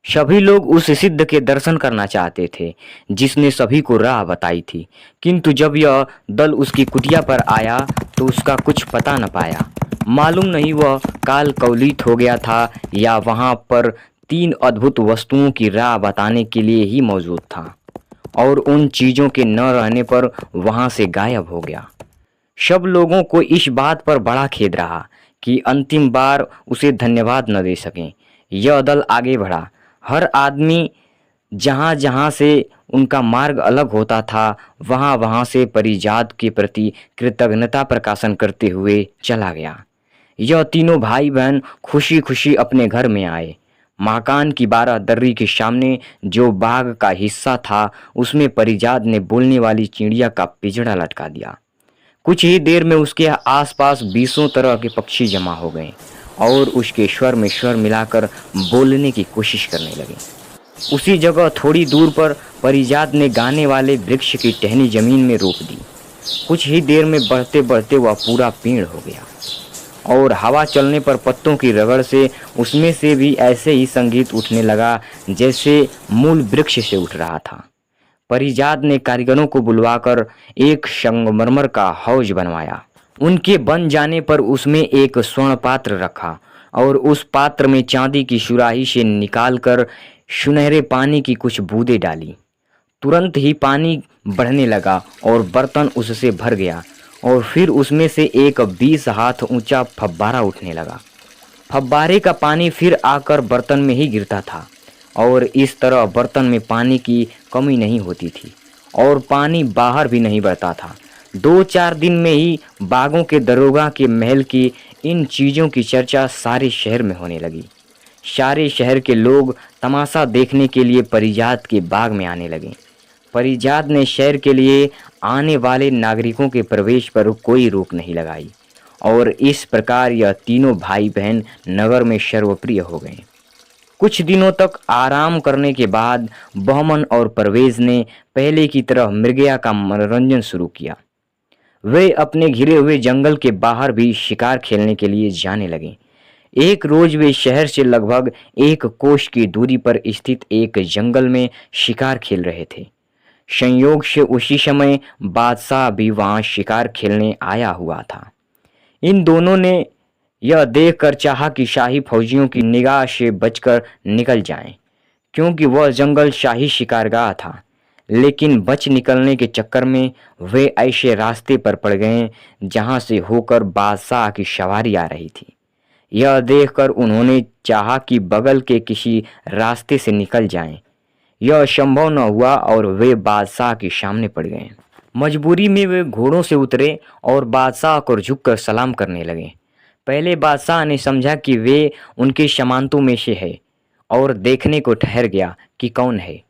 Speaker 1: सभी लोग उस सिद्ध के दर्शन करना चाहते थे जिसने सभी को राह बताई थी, किंतु जब यह दल उसकी कुटिया पर आया तो उसका कुछ पता न पाया। मालूम नहीं वह काल कवलित हो गया था या वहां पर 3 अद्भुत वस्तुओं की राह बताने के लिए ही मौजूद था और उन चीजों के न रहने पर वहां से गायब हो गया। सब लोगों को इस बात पर बड़ा खेद रहा कि अंतिम बार उसे धन्यवाद न दे सकें। यह दल आगे बढ़ा। हर आदमी जहां जहां से उनका मार्ग अलग होता था वहां वहां से परिजात के प्रति कृतज्ञता प्रकाशन करते हुए चला गया। यह तीनों भाई बहन खुशी खुशी अपने घर में आए। मकान की 12 दर्री के सामने जो बाग का हिस्सा था उसमें परिजात ने बोलने वाली चिड़िया का पिंजड़ा लटका दिया। कुछ ही देर में उसके आसपास 20 तरह के पक्षी जमा हो गए और उसके स्वर में स्वर मिलाकर बोलने की कोशिश करने लगे। उसी जगह थोड़ी दूर पर परिजात ने गाने वाले वृक्ष की टहनी जमीन में रोप दी। कुछ ही देर में बढ़ते बढ़ते वह पूरा पेड़ हो गया और हवा चलने पर पत्तों की रगड़ से उसमें से भी ऐसे ही संगीत उठने लगा जैसे मूल वृक्ष से उठ रहा था। परिजात ने कारीगरों को बुलवाकर एक संगमरमर का हौज बनवाया। उनके बन जाने पर उसमें एक स्वर्ण पात्र रखा और उस पात्र में चांदी की सुराही से निकालकर सुनहरे पानी की कुछ बूंदें डाली। तुरंत ही पानी बढ़ने लगा और बर्तन उससे भर गया और फिर उसमें से एक 20 हाथ ऊंचा फव्वारा उठने लगा। फव्वारे का पानी फिर आकर बर्तन में ही गिरता था और इस तरह बर्तन में पानी की कमी नहीं होती थी और पानी बाहर भी नहीं बढ़ता था। 2-4 दिन में ही बागों के दरोगा के महल की इन चीज़ों की चर्चा सारे शहर में होने लगी। सारे शहर के लोग तमाशा देखने के लिए परिजात के बाग में आने लगे। परिजात ने शहर के लिए आने वाले नागरिकों के प्रवेश पर कोई रोक नहीं लगाई और इस प्रकार यह तीनों भाई बहन नगर में सर्वप्रिय हो गए। कुछ दिनों तक आराम करने के बाद बहमन और परवेज ने पहले की तरह मृगया का मनोरंजन शुरू किया। वे अपने घिरे हुए जंगल के बाहर भी शिकार खेलने के लिए जाने लगे। एक रोज वे शहर से लगभग 1 कोस की दूरी पर स्थित एक जंगल में शिकार खेल रहे थे। संयोग से उसी समय बादशाह भी वहां शिकार खेलने आया हुआ था। इन दोनों ने यह देखकर चाहा कि शाही फौजियों की निगाह से बचकर निकल जाएं, क्योंकि वह जंगल शाही शिकारगाह था। लेकिन बच निकलने के चक्कर में वे ऐसे रास्ते पर पड़ गए जहां से होकर बादशाह की सवारी आ रही थी। यह देखकर उन्होंने चाहा कि बगल के किसी रास्ते से निकल जाएं। यह संभव न हुआ और वे बादशाह के सामने पड़ गए। मजबूरी में वे घोड़ों से उतरे और बादशाह को झुककर सलाम करने लगे। पहले बादशाह ने समझा कि वे उनके सामंतों में से है और देखने को ठहर गया कि कौन है।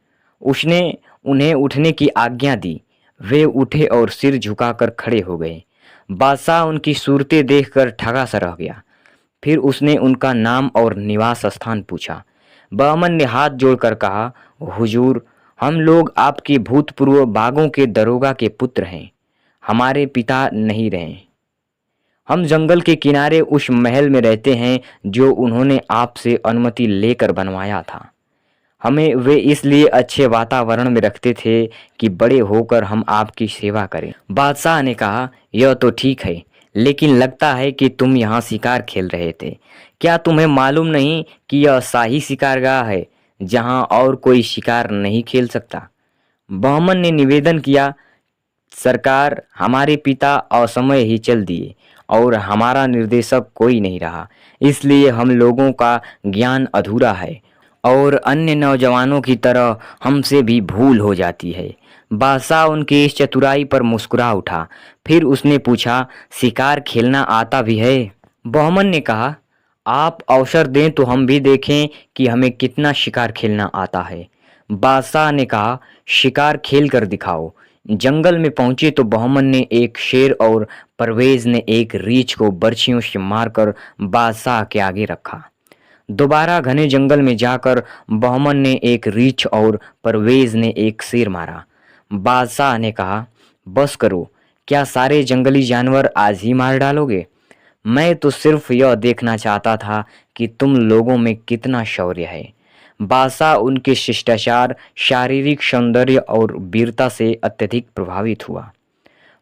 Speaker 1: उसने उन्हें उठने की आज्ञा दी। वे उठे और सिर झुकाकर खड़े हो गए। बादशाह उनकी सूरतें देखकर ठगा सा रह गया। फिर उसने उनका नाम और निवास स्थान पूछा। बहमन ने हाथ जोड़कर कहा, हुजूर, हम लोग आपके भूतपूर्व बागों के दरोगा के पुत्र हैं। हमारे पिता नहीं रहे। हम जंगल के किनारे उस महल में रहते हैं जो उन्होंने आपसे अनुमति लेकर बनवाया था। हमें वे इसलिए अच्छे वातावरण में रखते थे कि बड़े होकर हम आपकी सेवा करें। बादशाह ने कहा, यह तो ठीक है, लेकिन लगता है कि तुम यहाँ शिकार खेल रहे थे। क्या तुम्हें मालूम नहीं कि यह शाही शिकारगाह है जहाँ और कोई शिकार नहीं खेल सकता? बहमन ने निवेदन किया, सरकार, हमारे पिता असमय ही चल दिए और हमारा निर्देशक कोई नहीं रहा, इसलिए हम लोगों का ज्ञान अधूरा है और अन्य नौजवानों की तरह हमसे भी भूल हो जाती है। बादशाह उनकी इस चतुराई पर मुस्कुरा उठा। फिर उसने पूछा, शिकार खेलना आता भी है? बहमन ने कहा, आप अवसर दें तो हम भी देखें कि हमें कितना शिकार खेलना आता है। बादशाह ने कहा, शिकार खेल कर दिखाओ। जंगल में पहुंचे तो बहमन ने एक शेर और परवेज ने एक रीछ को बर्छियों से मारकर बादशाह के आगे रखा। दोबारा घने जंगल में जाकर बहमन ने एक रीछ और परवेज ने एक शेर मारा। बादशाह ने कहा, बस करो, क्या सारे जंगली जानवर आज ही मार डालोगे? मैं तो सिर्फ यह देखना चाहता था कि तुम लोगों में कितना शौर्य है। बादशाह उनके शिष्टाचार, शारीरिक सौंदर्य और वीरता से अत्यधिक प्रभावित हुआ।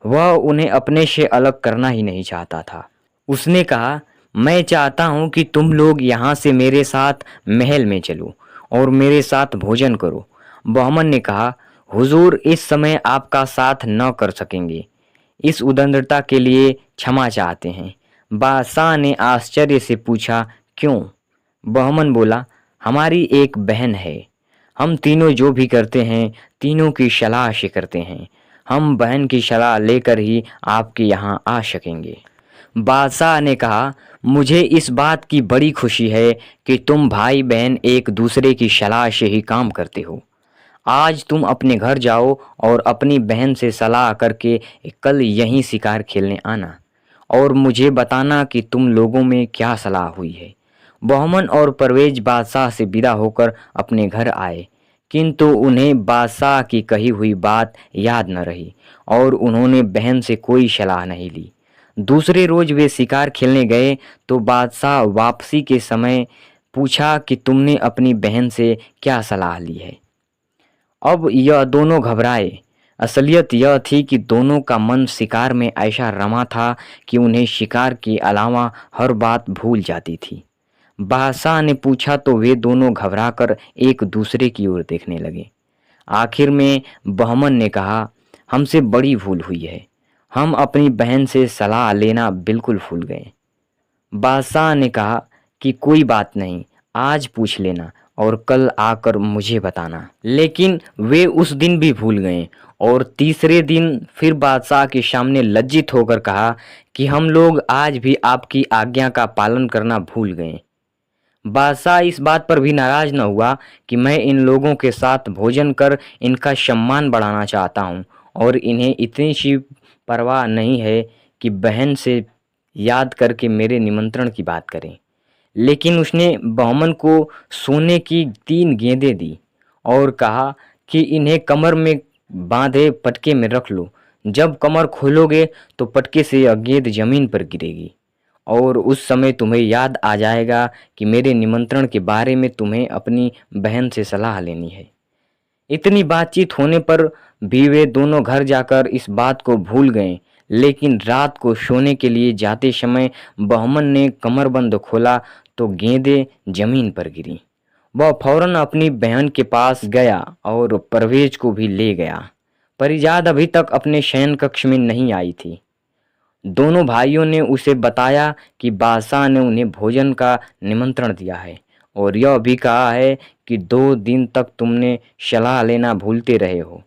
Speaker 1: वह उन्हें अपने से अलग करना ही नहीं चाहता था। उसने कहा, मैं चाहता हूं कि तुम लोग यहाँ से मेरे साथ महल में चलो और मेरे साथ भोजन करो। बहमन ने कहा, हुजूर, इस समय आपका साथ न कर सकेंगे। इस उदंडता के लिए क्षमा चाहते हैं। बादशाह ने आश्चर्य से पूछा, क्यों? बहमन बोला, हमारी एक बहन है। हम तीनों जो भी करते हैं तीनों की सलाह से करते हैं। हम बहन की सलाह लेकर ही आपके यहाँ आ सकेंगे। बादशाह ने कहा, मुझे इस बात की बड़ी खुशी है कि तुम भाई बहन एक दूसरे की सलाह से ही काम करते हो। आज तुम अपने घर जाओ और अपनी बहन से सलाह करके कल यहीं शिकार खेलने आना और मुझे बताना कि तुम लोगों में क्या सलाह हुई है। बहमन और परवेज बादशाह से विदा होकर अपने घर आए, किंतु उन्हें बादशाह की कही हुई बात याद न रही और उन्होंने बहन से कोई सलाह नहीं ली। दूसरे रोज वे शिकार खेलने गए तो बादशाह वापसी के समय पूछा कि तुमने अपनी बहन से क्या सलाह ली है? अब यह दोनों घबराए। असलियत यह थी कि दोनों का मन शिकार में ऐसा रमा था कि उन्हें शिकार के अलावा हर बात भूल जाती थी। बादशाह ने पूछा तो वे दोनों घबराकर एक दूसरे की ओर देखने लगे। आखिर में बहमन ने कहा, हमसे बड़ी भूल हुई है। हम अपनी बहन से सलाह लेना बिल्कुल भूल गए। बादशाह ने कहा कि कोई बात नहीं, आज पूछ लेना और कल आकर मुझे बताना। लेकिन वे उस दिन भी भूल गए और तीसरे दिन फिर बादशाह के सामने लज्जित होकर कहा कि हम लोग आज भी आपकी आज्ञा का पालन करना भूल गए। बादशाह इस बात पर भी नाराज न हुआ कि मैं इन लोगों के साथ भोजन कर इनका सम्मान बढ़ाना चाहता हूँ और इन्हें इतनी सी परवाह नहीं है कि बहन से याद करके मेरे निमंत्रण की बात करें। लेकिन उसने बहमन को सोने की 3 गेंदें दी और कहा कि इन्हें कमर में बांधे पटके में रख लो। जब कमर खोलोगे तो पटके से यह गेंद जमीन पर गिरेगी और उस समय तुम्हें याद आ जाएगा कि मेरे निमंत्रण के बारे में तुम्हें अपनी बहन से सलाह लेनी है। इतनी बातचीत होने पर भी वे दोनों घर जाकर इस बात को भूल गए। लेकिन रात को सोने के लिए जाते समय बहमन ने कमरबंद खोला तो गेंदें जमीन पर गिरी। वह फौरन अपनी बहन के पास गया और परवेज को भी ले गया। परिजाद अभी तक अपने शयन कक्ष में नहीं आई थी। दोनों भाइयों ने उसे बताया कि बादशाह ने उन्हें भोजन का निमंत्रण दिया है और यह भी कहा है कि 2 दिन तक तुमने सलाह लेना भूलते रहे हो।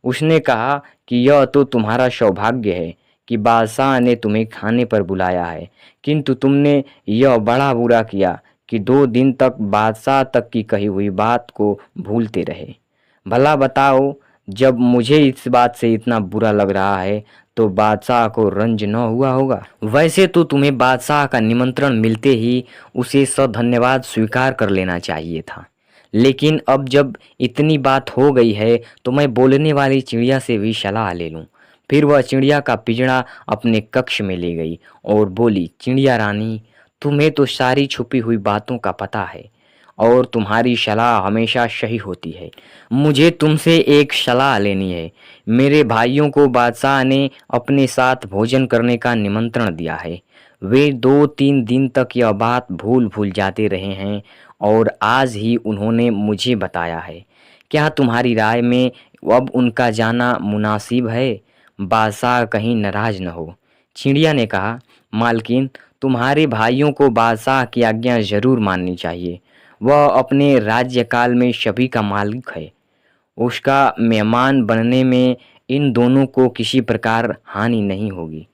Speaker 1: उसने कहा कि यह तो तुम्हारा सौभाग्य है कि बादशाह ने तुम्हें खाने पर बुलाया है, किंतु तुमने यह बड़ा बुरा किया कि 2 दिन तक बादशाह तक की कही हुई बात को भूलते रहे। भला बताओ, जब मुझे इस बात से इतना बुरा लग रहा है तो बादशाह को रंज न हुआ होगा। वैसे तो तुम्हें बादशाह का निमंत्रण मिलते ही उसे सधन्यवाद स्वीकार कर लेना चाहिए था, लेकिन अब जब इतनी बात हो गई है तो मैं बोलने वाली चिड़िया से भी सलाह ले लूं। फिर वह चिड़िया का पिंजड़ा अपने कक्ष में ले गई और बोली, चिड़िया रानी, तुम्हें तो सारी छुपी हुई बातों का पता है और तुम्हारी सलाह हमेशा सही होती है। मुझे तुमसे एक सलाह लेनी है। मेरे भाइयों को बादशाह ने अपने साथ भोजन करने का निमंत्रण दिया है। वे 2-3 दिन तक यह बात भूल भूल जाते रहे हैं और आज ही उन्होंने मुझे बताया है। क्या तुम्हारी राय में अब उनका जाना मुनासिब है? बादशाह कहीं नाराज न हो। चिड़िया ने कहा, मालकिन, तुम्हारे भाइयों को बादशाह की आज्ञा जरूर माननी चाहिए। वह अपने राज्यकाल में सभी का मालिक है। उसका मेहमान बनने में इन दोनों को किसी प्रकार हानि नहीं होगी।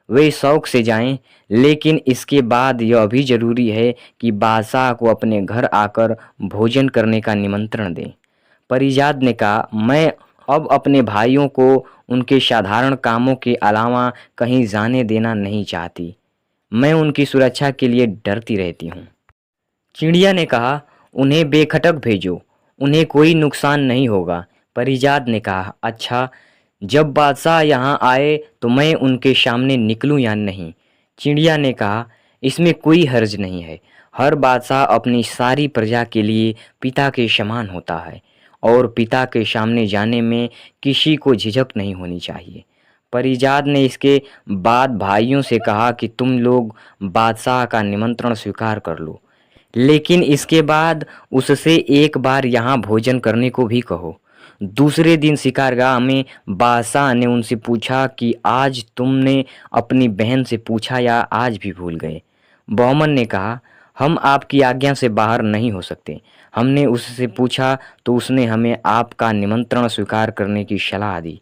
Speaker 1: वे शौक से जाएं, लेकिन इसके बाद यह भी जरूरी है कि बादशाह को अपने घर आकर भोजन करने का निमंत्रण दें। परिजाद ने कहा, मैं अब अपने भाइयों को उनके साधारण कामों के अलावा कहीं जाने देना नहीं चाहती। मैं उनकी सुरक्षा के लिए डरती रहती हूँ। चिड़िया ने कहा, उन्हें बेखटक भेजो, उन्हें कोई नुकसान नहीं होगा। परिजाद ने कहा, अच्छा, जब बादशाह यहाँ आए तो मैं उनके सामने निकलूं या नहीं? चिड़िया ने कहा, इसमें कोई हर्ज नहीं है। हर बादशाह अपनी सारी प्रजा के लिए पिता के समान होता है और पिता के सामने जाने में किसी को झिझक नहीं होनी चाहिए। परिजाद ने इसके बाद भाइयों से कहा कि तुम लोग बादशाह का निमंत्रण स्वीकार कर लो, लेकिन इसके बाद उससे एक बार यहाँ भोजन करने को भी कहो। दूसरे दिन शिकारगाह में बादशाह ने उनसे पूछा कि आज तुमने अपनी बहन से पूछा या आज भी भूल गए? बहमन ने कहा, हम आपकी आज्ञा से बाहर नहीं हो सकते। हमने उससे पूछा तो उसने हमें आपका निमंत्रण स्वीकार करने की सलाह दी।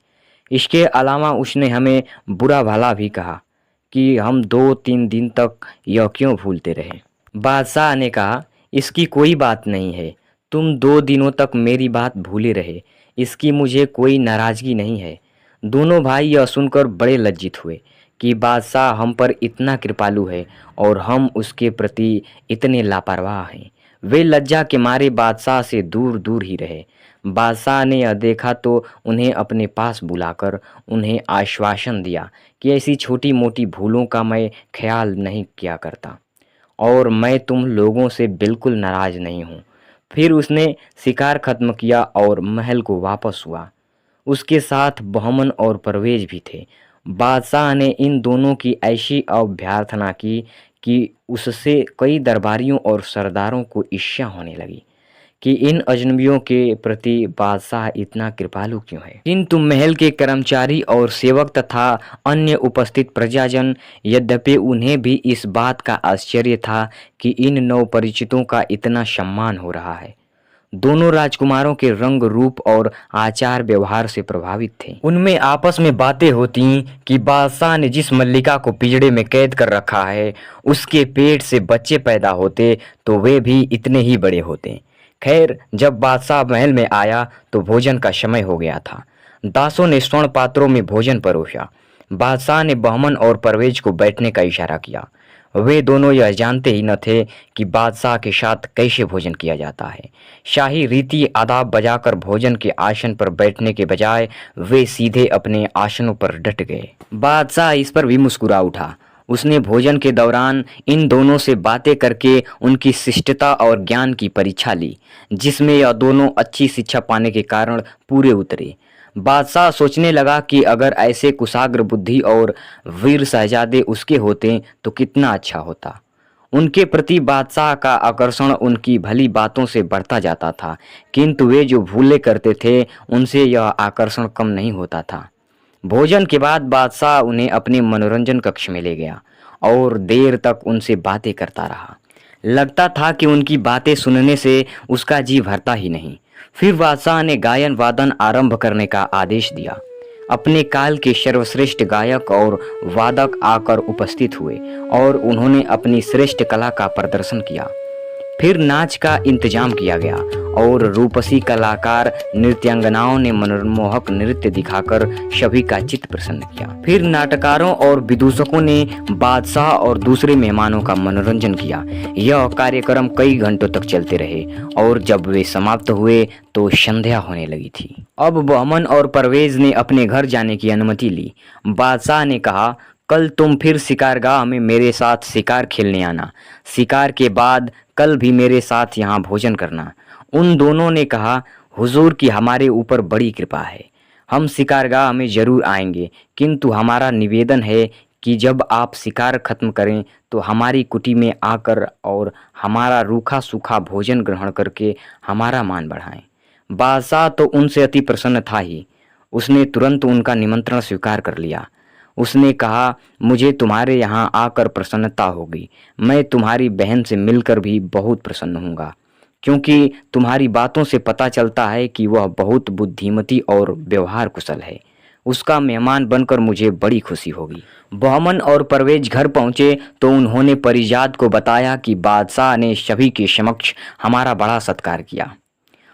Speaker 1: इसके अलावा उसने हमें बुरा भला भी कहा कि हम 2-3 दिन तक यह क्यों भूलते रहे। बादशाह ने कहा, इसकी कोई बात नहीं है। तुम 2 दिनों तक मेरी बात भूले रहे, इसकी मुझे कोई नाराजगी नहीं है। दोनों भाई यह सुनकर बड़े लज्जित हुए कि बादशाह हम पर इतना कृपालु है और हम उसके प्रति इतने लापरवाह हैं। वे लज्जा के मारे बादशाह से दूर दूर ही रहे। बादशाह ने यह देखा तो उन्हें अपने पास बुलाकर उन्हें आश्वासन दिया कि ऐसी छोटी मोटी भूलों का मैं ख्याल नहीं किया करता और मैं तुम लोगों से बिल्कुल नाराज नहीं हूँ। फिर उसने शिकार खत्म किया और महल को वापस हुआ। उसके साथ बहमन और परवेज भी थे। बादशाह ने इन दोनों की ऐसी अभ्यर्थना की कि उससे कई दरबारियों और सरदारों को ईर्ष्या होने लगी कि इन अजनबियों के प्रति बादशाह इतना कृपालु क्यों है। किंतु महल के कर्मचारी और सेवक तथा अन्य उपस्थित प्रजाजन, यद्यपि उन्हें भी इस बात का आश्चर्य था कि इन नवपरिचितों का इतना सम्मान हो रहा है, दोनों राजकुमारों के रंग रूप और आचार व्यवहार से प्रभावित थे। उनमें आपस में बातें होती कि बादशाह ने जिस मल्लिका को पिंजड़े में कैद कर रखा है उसके पेट से बच्चे पैदा होते तो वे भी इतने ही बड़े होते। खैर, जब बादशाह महल में आया तो भोजन का समय हो गया था। दासों ने स्वर्ण पात्रों में भोजन परोसा। बादशाह ने बहमन और परवेज को बैठने का इशारा किया। वे दोनों यह जानते ही न थे कि बादशाह के साथ कैसे भोजन किया जाता है। शाही रीति आदाब बजाकर भोजन के आसन पर बैठने के बजाय वे सीधे अपने आसनों पर डट गए। बादशाह इस पर भी मुस्कुरा उठा। उसने भोजन के दौरान इन दोनों से बातें करके उनकी शिष्टता और ज्ञान की परीक्षा ली, जिसमें यह दोनों अच्छी शिक्षा पाने के कारण पूरे उतरे। बादशाह सोचने लगा कि अगर ऐसे कुशाग्र बुद्धि और वीर शहजादे उसके होते तो कितना अच्छा होता। उनके प्रति बादशाह का आकर्षण उनकी भली बातों से बढ़ता जाता था, किंतु वे जो भूले करते थे उनसे यह आकर्षण कम नहीं होता था। भोजन के बाद बादशाह उन्हें अपने मनोरंजन कक्ष में ले गया और देर तक उनसे बातें करता रहा। लगता था कि उनकी बातें सुनने से उसका जी भरता ही नहीं। फिर बादशाह ने गायन वादन आरंभ करने का आदेश दिया। अपने काल के सर्वश्रेष्ठ गायक और वादक आकर उपस्थित हुए और उन्होंने अपनी श्रेष्ठ कला का प्रदर्शन किया। फिर नाच का इंतजाम किया गया और रूपसी कलाकार नृत्यांगनाओं ने मनमोहक नृत्य दिखाकर सभी का चित्त प्रसन्न किया। फिर नाटकारों और विदूषकों ने बादशाह और दूसरे मेहमानों का मनोरंजन किया। यह कार्यक्रम कई घंटों तक चलते रहे और जब वे समाप्त हुए तो संध्या होने लगी थी। अब बहमन और परवेज ने अपने घर जाने की अनुमति ली। बादशाह ने कहा, कल तुम फिर शिकारगाह में मेरे साथ शिकार खेलने आना। शिकार के बाद कल भी मेरे साथ यहाँ भोजन करना। उन दोनों ने कहा, हुजूर की हमारे ऊपर बड़ी कृपा है, हम शिकारगाह में जरूर आएंगे, किंतु हमारा निवेदन है कि जब आप शिकार खत्म करें तो हमारी कुटी में आकर और हमारा रूखा सूखा भोजन ग्रहण करके हमारा मान बढ़ाएं। बादशाह तो उनसे अति प्रसन्न था ही। उसने तुरंत उनका निमंत्रण स्वीकार कर लिया। उसने कहा, मुझे तुम्हारे यहाँ आकर प्रसन्नता होगी। मैं तुम्हारी बहन से मिलकर भी बहुत प्रसन्न हूँगा, क्योंकि तुम्हारी बातों से पता चलता है कि वह बहुत बुद्धिमती और व्यवहार कुशल है। उसका मेहमान बनकर मुझे बड़ी खुशी होगी। बहमन और परवेज घर पहुँचे तो उन्होंने परिजात को बताया कि बादशाह ने सभी के समक्ष हमारा बड़ा सत्कार किया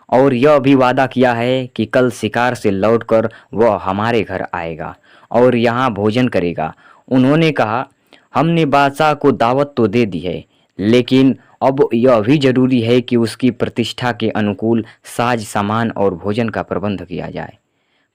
Speaker 1: और यह भी वादा किया है कि कल शिकार से लौटकर वह हमारे घर आएगा और यहाँ भोजन करेगा। उन्होंने कहा, हमने बादशाह को दावत तो दे दी है, लेकिन अब यह भी जरूरी है कि उसकी प्रतिष्ठा के अनुकूल साज सामान और भोजन का प्रबंध किया जाए।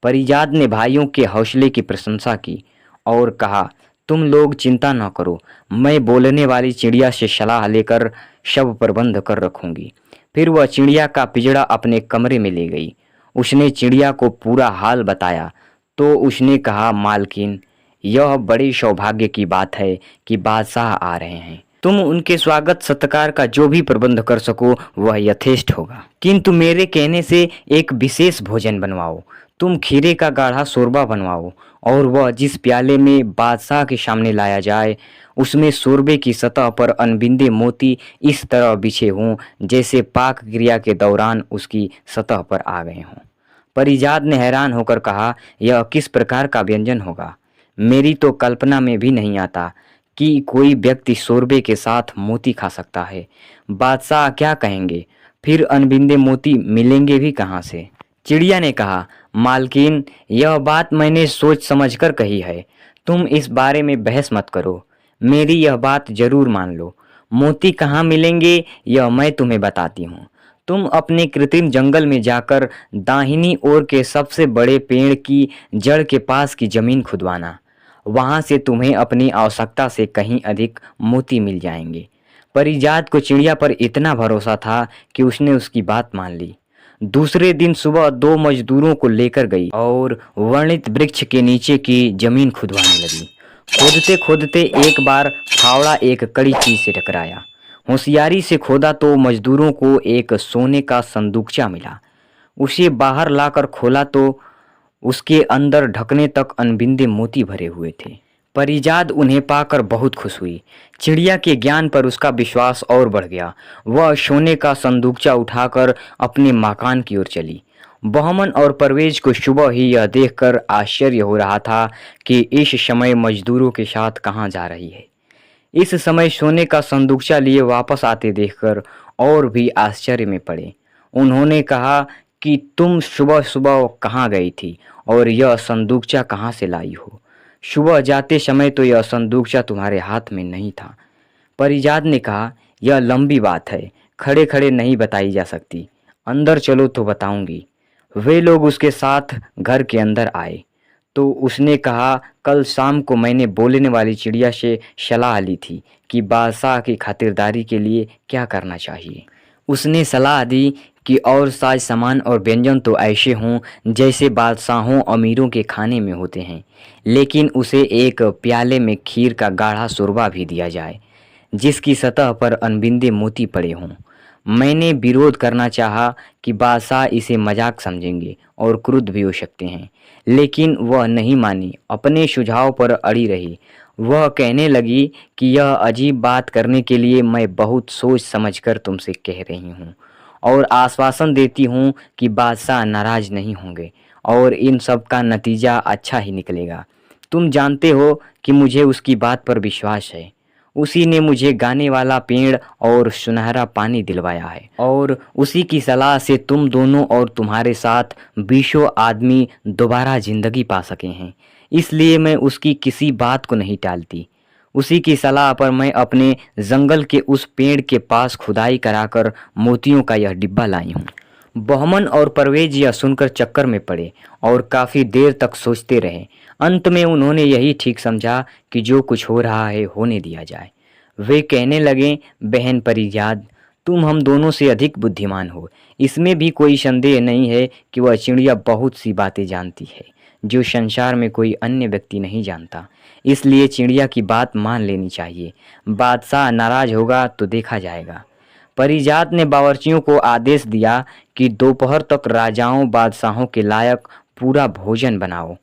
Speaker 1: परिजात ने भाइयों के हौसले की प्रशंसा की और कहा, तुम लोग चिंता न करो, मैं बोलने वाली चिड़िया से सलाह लेकर सब प्रबंध कर रखूंगी। फिर वह चिड़िया का पिंजड़ा अपने कमरे में ले गई। उसने चिड़िया को पूरा हाल बताया तो उसने कहा, मालकिन, यह बड़े सौभाग्य की बात है कि बादशाह आ रहे हैं। तुम उनके स्वागत सत्कार का जो भी प्रबंध कर सको वह यथेष्ट होगा, किंतु मेरे कहने से एक विशेष भोजन बनवाओ। तुम खीरे का गाढ़ा शोरबा बनवाओ और वह जिस प्याले में बादशाह के सामने लाया जाए उसमें शोरबे की सतह पर अनबिंदे मोती इस तरह बिछे हों जैसे पाक क्रिया के दौरान उसकी सतह पर आ गए हों। परिजात ने हैरान होकर कहा, यह किस प्रकार का व्यंजन होगा? मेरी तो कल्पना में भी नहीं आता कि कोई व्यक्ति शोरबे के साथ मोती खा सकता है। बादशाह क्या कहेंगे? फिर अनबिंदे मोती मिलेंगे भी कहाँ से? चिड़िया ने कहा, मालकिन, यह बात मैंने सोच समझकर कही है। तुम इस बारे में बहस मत करो, मेरी यह बात जरूर मान लो। मोती कहाँ मिलेंगे यह मैं तुम्हें बताती हूँ। तुम अपने कृत्रिम जंगल में जाकर दाहिनी ओर के सबसे बड़े पेड़ की जड़ के पास की जमीन खुदवाना। वहां से तुम्हें अपनी आवश्यकता से कहीं अधिक मोती मिल जाएंगे। परिजात को चिड़िया पर इतना भरोसा था कि उसने उसकी बात मान ली। दूसरे दिन सुबह दो मजदूरों को लेकर गई और वर्णित वृक्ष के नीचे की जमीन खुदवाने लगी। खोदते खोदते एक बार फावड़ा एक कड़ी चीज से टकराया। होशियारी से खोदा तो मजदूरों को एक सोने का संदूकचा मिला। उसे बाहर लाकर खोला तो उसके अंदर ढकने तक अनबिंदे मोती भरे हुए थे। परिजात उन्हें पाकर बहुत खुश हुई। चिड़िया के ज्ञान पर उसका विश्वास और बढ़ गया। वह सोने का संदूकचा उठाकर अपने मकान की ओर चली। बहमन और परवेज को सुबह ही यह देखकर आश्चर्य हो रहा था कि इस समय मजदूरों के साथ कहाँ जा रही है। इस समय सोने का संदूकचा लिए वापस आते देखकर और भी आश्चर्य में पड़े। उन्होंने कहा कि तुम सुबह सुबह कहाँ गई थी और यह संदूकचा कहाँ से लाई हो? सुबह जाते समय तो यह संदूकचा तुम्हारे हाथ में नहीं था। परिजात ने कहा, यह लंबी बात है, खड़े खड़े नहीं बताई जा सकती। अंदर चलो तो बताऊंगी। वे लोग उसके साथ घर के अंदर आए तो उसने कहा, कल शाम को मैंने बोलने वाली चिड़िया से सलाह ली थी कि बादशाह की खातिरदारी के लिए क्या करना चाहिए। उसने सलाह दी कि और साज सामान और व्यंजन तो ऐसे हों जैसे बादशाहों अमीरों के खाने में होते हैं, लेकिन उसे एक प्याले में खीर का गाढ़ा शोरबा भी दिया जाए जिसकी सतह पर अनबिंदे मोती पड़े हों। मैंने विरोध करना चाहा कि बादशाह इसे मजाक समझेंगे और क्रुद्ध भी हो सकते हैं, लेकिन वह नहीं मानी, अपने सुझाव पर अड़ी रही। वह कहने लगी कि यह अजीब बात करने के लिए मैं बहुत सोच समझकर तुमसे कह रही हूँ और आश्वासन देती हूँ कि बादशाह नाराज नहीं होंगे और इन सब का नतीजा अच्छा ही निकलेगा। तुम जानते हो कि मुझे उसकी बात पर विश्वास है। उसी ने मुझे गाने वाला पेड़ और सुनहरा पानी दिलवाया है और उसी की सलाह से तुम दोनों और तुम्हारे साथ बीसों आदमी दोबारा जिंदगी पा सके हैं। इसलिए मैं उसकी किसी बात को नहीं टालती। उसी की सलाह पर मैं अपने जंगल के उस पेड़ के पास खुदाई कराकर मोतियों का यह डिब्बा लाई हूँ। बहमन और परवेज यह सुनकर चक्कर में पड़े और काफ़ी देर तक सोचते रहे। अंत में उन्होंने यही ठीक समझा कि जो कुछ हो रहा है होने दिया जाए। वे कहने लगे, बहन परिजाद, तुम हम दोनों से अधिक बुद्धिमान हो। इसमें भी कोई संदेह नहीं है कि वह चिड़िया बहुत सी बातें जानती है जो संसार में कोई अन्य व्यक्ति नहीं जानता। इसलिए चिड़िया की बात मान लेनी चाहिए। बादशाह नाराज होगा तो देखा जाएगा। परिजात ने बावर्चियों को आदेश दिया कि दोपहर तक राजाओं बादशाहों के लायक पूरा भोजन बनाओ।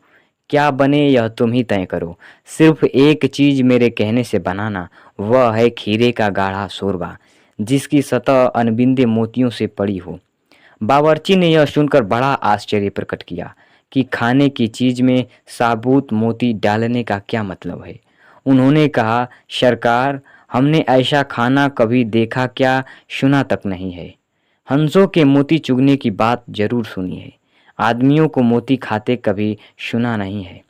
Speaker 1: क्या बने यह तुम ही तय करो। सिर्फ एक चीज मेरे कहने से बनाना, वह है खीरे का गाढ़ा शोरबा जिसकी सतह अनबिंदे मोतियों से पड़ी हो। बावर्ची ने यह सुनकर बड़ा आश्चर्य प्रकट किया कि खाने की चीज में साबुत मोती डालने का क्या मतलब है। उन्होंने कहा, सरकार, हमने ऐसा खाना कभी देखा क्या सुना तक नहीं है। हंसों के मोती चुगने की बात जरूर सुनी है, आदमियों को मोती खाते कभी सुना नहीं है।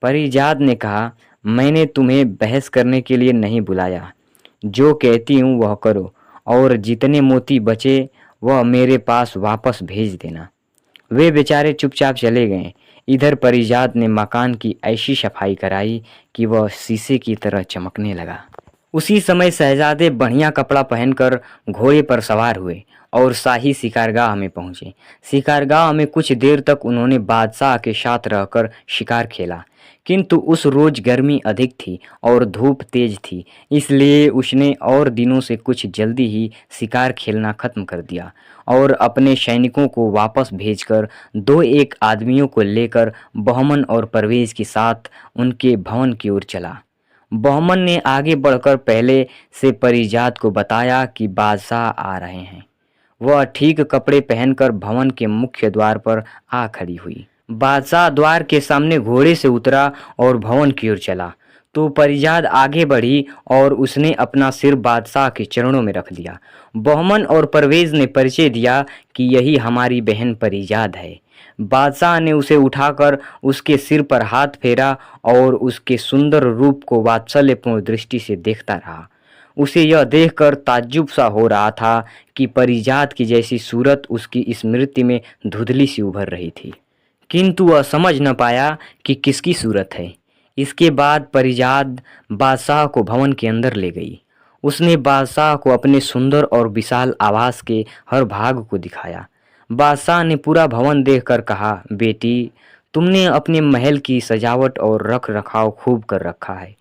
Speaker 1: परिजात ने कहा, मैंने तुम्हें बहस करने के लिए नहीं बुलाया। जो कहती हूँ वह करो और जितने मोती बचे वह मेरे पास वापस भेज देना। वे बेचारे चुपचाप चले गए। इधर परिजात ने मकान की ऐसी सफाई कराई कि वह शीशे की तरह चमकने लगा। उसी समय शहजादे बढ़िया कपड़ा पहनकर घोड़े पर सवार हुए और शाही शिकारगाह में पहुंचे। शिकारगाह में कुछ देर तक उन्होंने बादशाह के साथ रहकर शिकार खेला, किंतु उस रोज गर्मी अधिक थी और धूप तेज थी, इसलिए उसने और दिनों से कुछ जल्दी ही शिकार खेलना खत्म कर दिया और अपने सैनिकों को वापस भेजकर दो एक आदमियों को लेकर बहमन और परवेज के साथ उनके भवन की ओर चला। बहमन ने आगे बढ़कर पहले से परिजात को बताया कि बादशाह आ रहे हैं। वह ठीक कपड़े पहनकर भवन के मुख्य द्वार पर आ खड़ी हुई। बादशाह द्वार के सामने घोड़े से उतरा और भवन की ओर चला तो परिजात आगे बढ़ी और उसने अपना सिर बादशाह के चरणों में रख दिया। बहमन और परवेज ने परिचय दिया कि यही हमारी बहन परिजात है। बादशाह ने उसे उठाकर उसके सिर पर हाथ फेरा और उसके सुंदर रूप को वात्सल्यपूर्ण दृष्टि से देखता रहा। उसे यह देखकर ताज्जुब सा हो रहा था कि परिजात की जैसी सूरत उसकी स्मृति में धुंधली सी उभर रही थी, किंतु वह समझ न पाया कि किसकी सूरत है। इसके बाद परिजात बादशाह को भवन के अंदर ले गई। उसने बादशाह को अपने सुंदर और विशाल आवास के हर भाग को दिखाया। बादशाह ने पूरा भवन देखकर कहा, बेटी, तुमने अपने महल की सजावट और रख रखाव खूब कर रखा है।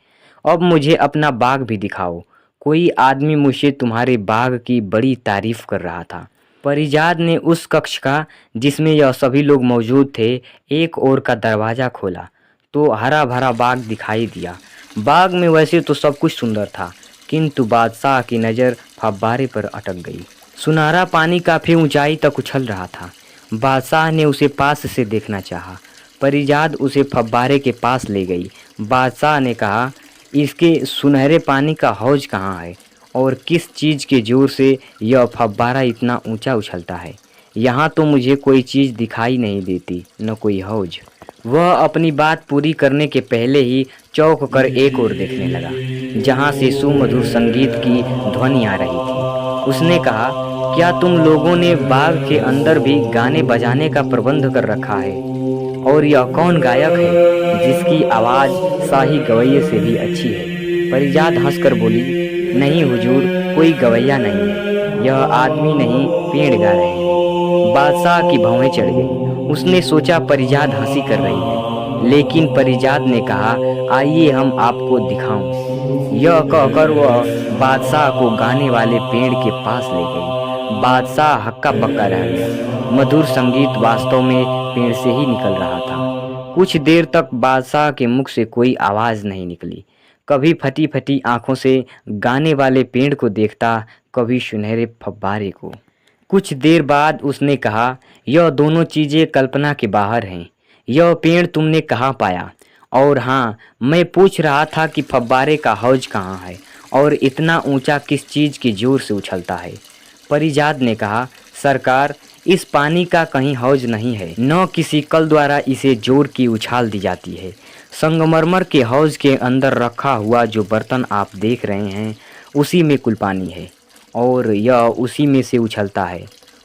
Speaker 1: अब मुझे अपना बाग भी दिखाओ। कोई आदमी मुझसे तुम्हारे बाग की बड़ी तारीफ कर रहा था। परिजात ने उस कक्ष का, जिसमें यह सभी लोग मौजूद थे, एक ओर का दरवाजा खोला तो हरा भरा बाग दिखाई दिया। बाग में वैसे तो सब कुछ सुंदर था, किंतु बादशाह की नज़र फव्वारे पर अटक गई। सुनहरा पानी काफ़ी ऊंचाई तक उछल रहा था। बादशाह ने उसे पास से देखना चाहा। परिजात उसे फव्वारे के पास ले गई। बादशाह ने कहा, इसके सुनहरे पानी का हौज कहाँ है और किस चीज़ के जोर से यह फव्वारा इतना ऊंचा उछलता है। यहाँ तो मुझे कोई चीज़ दिखाई नहीं देती, न कोई हौज। वह अपनी बात पूरी करने के पहले ही चौंक कर एक ओर देखने लगा, जहाँ से सुमधुर संगीत की ध्वनि आ रही थी। उसने कहा, क्या तुम लोगों ने बाग के अंदर भी गाने बजाने का प्रबंध कर रखा है? और यह कौन गायक है जिसकी आवाज़ शाही गवैये से भी अच्छी है? परिजात हंसकर बोली, नहीं हुजूर, कोई गवैया नहीं है, यह आदमी नहीं, पेड़ गा रहे हैं। बादशाह की भौहें चढ़ गई। उसने सोचा परिजात हंसी कर रही है, लेकिन परिजात ने कहा, आइए हम आपको दिखाऊं। यह कहकर वह बादशाह को गाने वाले पेड़ के पास ले गई। बादशाह हक्का बक्का रह गया। मधुर संगीत वास्तव में पेड़ से ही निकल रहा था। कुछ देर तक बादशाह के मुख से कोई आवाज़ नहीं निकली। कभी फटी फटी आंखों से गाने वाले पेड़ को देखता, कभी सुनहरे फव्वारे को। कुछ देर बाद उसने कहा, यह दोनों चीज़ें कल्पना के बाहर हैं। यह पेड़ तुमने कहाँ पाया? और हाँ, मैं पूछ रहा था कि फव्वारे का हौज कहाँ है और इतना ऊंचा किस चीज़ की जोर से उछलता है। परिजात ने कहा, सरकार, इस पानी का कहीं हौज नहीं है, न किसी कल द्वारा इसे जोर की उछाल दी जाती है। संगमरमर के हौज के अंदर रखा हुआ जो बर्तन आप देख रहे हैं, उसी में कुल पानी है और यह उसी में से उछलता है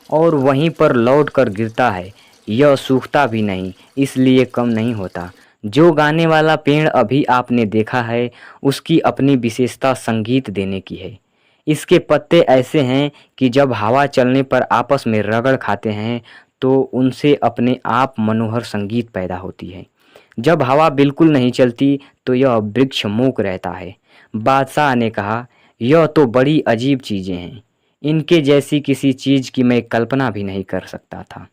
Speaker 1: और वहीं पर लौट कर गिरता है। यह सूखता भी नहीं, इसलिए कम नहीं होता। जो गाने वाला पेड़ अभी आपने देखा है, उसकी अपनी विशेषता संगीत देने की है। इसके पत्ते ऐसे हैं कि जब हवा चलने पर आपस में रगड़ खाते हैं तो उनसे अपने आप मनोहर संगीत पैदा होती है। जब हवा बिल्कुल नहीं चलती तो यह वृक्ष मूक रहता है। बादशाह ने कहा, यह तो बड़ी अजीब चीज़ें हैं। इनके जैसी किसी चीज़ की मैं कल्पना भी नहीं कर सकता था।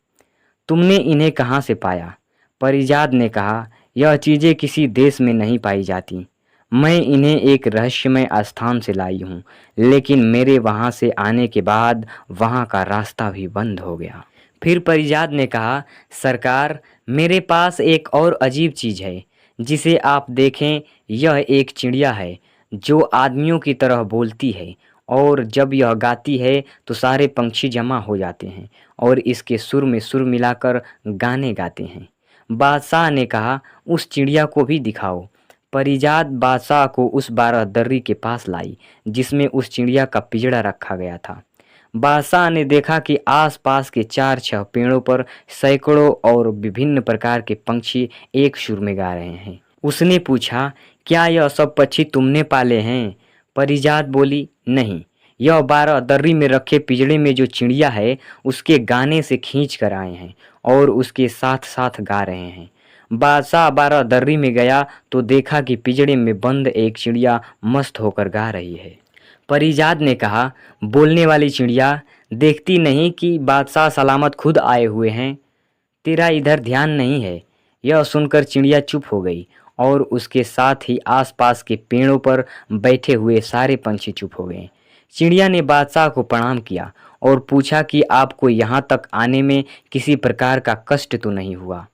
Speaker 1: तुमने इन्हें कहाँ से पाया? परिजात ने कहा, यह चीज़ें किसी देश में नहीं पाई जाती। मैं इन्हें एक रहस्यमय स्थान से लाई हूँ, लेकिन मेरे वहाँ से आने के बाद वहाँ का रास्ता भी बंद हो गया। फिर परिजात ने कहा, सरकार, मेरे पास एक और अजीब चीज़ है, जिसे आप देखें। यह एक चिड़िया है जो आदमियों की तरह बोलती है, और जब यह गाती है तो सारे पंछी जमा हो जाते हैं और इसके सुर में सुर मिलाकर गाने गाते हैं। बादशाह ने कहा, उस चिड़िया को भी दिखाओ। परिजात बादशाह को उस बारादर्री के पास लाई, जिसमें उस चिड़िया का पिंजड़ा रखा गया था। बादशाह ने देखा कि आसपास के 4-6 पेड़ों पर सैकड़ों और विभिन्न प्रकार के पंछी एक सुर में गा रहे हैं। उसने पूछा, क्या यह सब पक्षी तुमने पाले हैं? परिजात बोली, नहीं, यह बारादर्री में रखे पिंजड़े में जो चिड़िया है, उसके गाने से खींच कर आए हैं और उसके साथ साथ गा रहे हैं। बादशाह बारादर्री में गया तो देखा कि पिंजड़े में बंद एक चिड़िया मस्त होकर गा रही है। परिजात ने कहा, बोलने वाली चिड़िया, देखती नहीं कि बादशाह सलामत खुद आए हुए हैं? तेरा इधर ध्यान नहीं है। यह सुनकर चिड़िया चुप हो गई और उसके साथ ही आसपास के पेड़ों पर बैठे हुए सारे पंछी चुप हो गए। चिड़िया ने बादशाह को प्रणाम किया और पूछा कि आपको यहाँ तक आने में किसी प्रकार का कष्ट तो नहीं हुआ?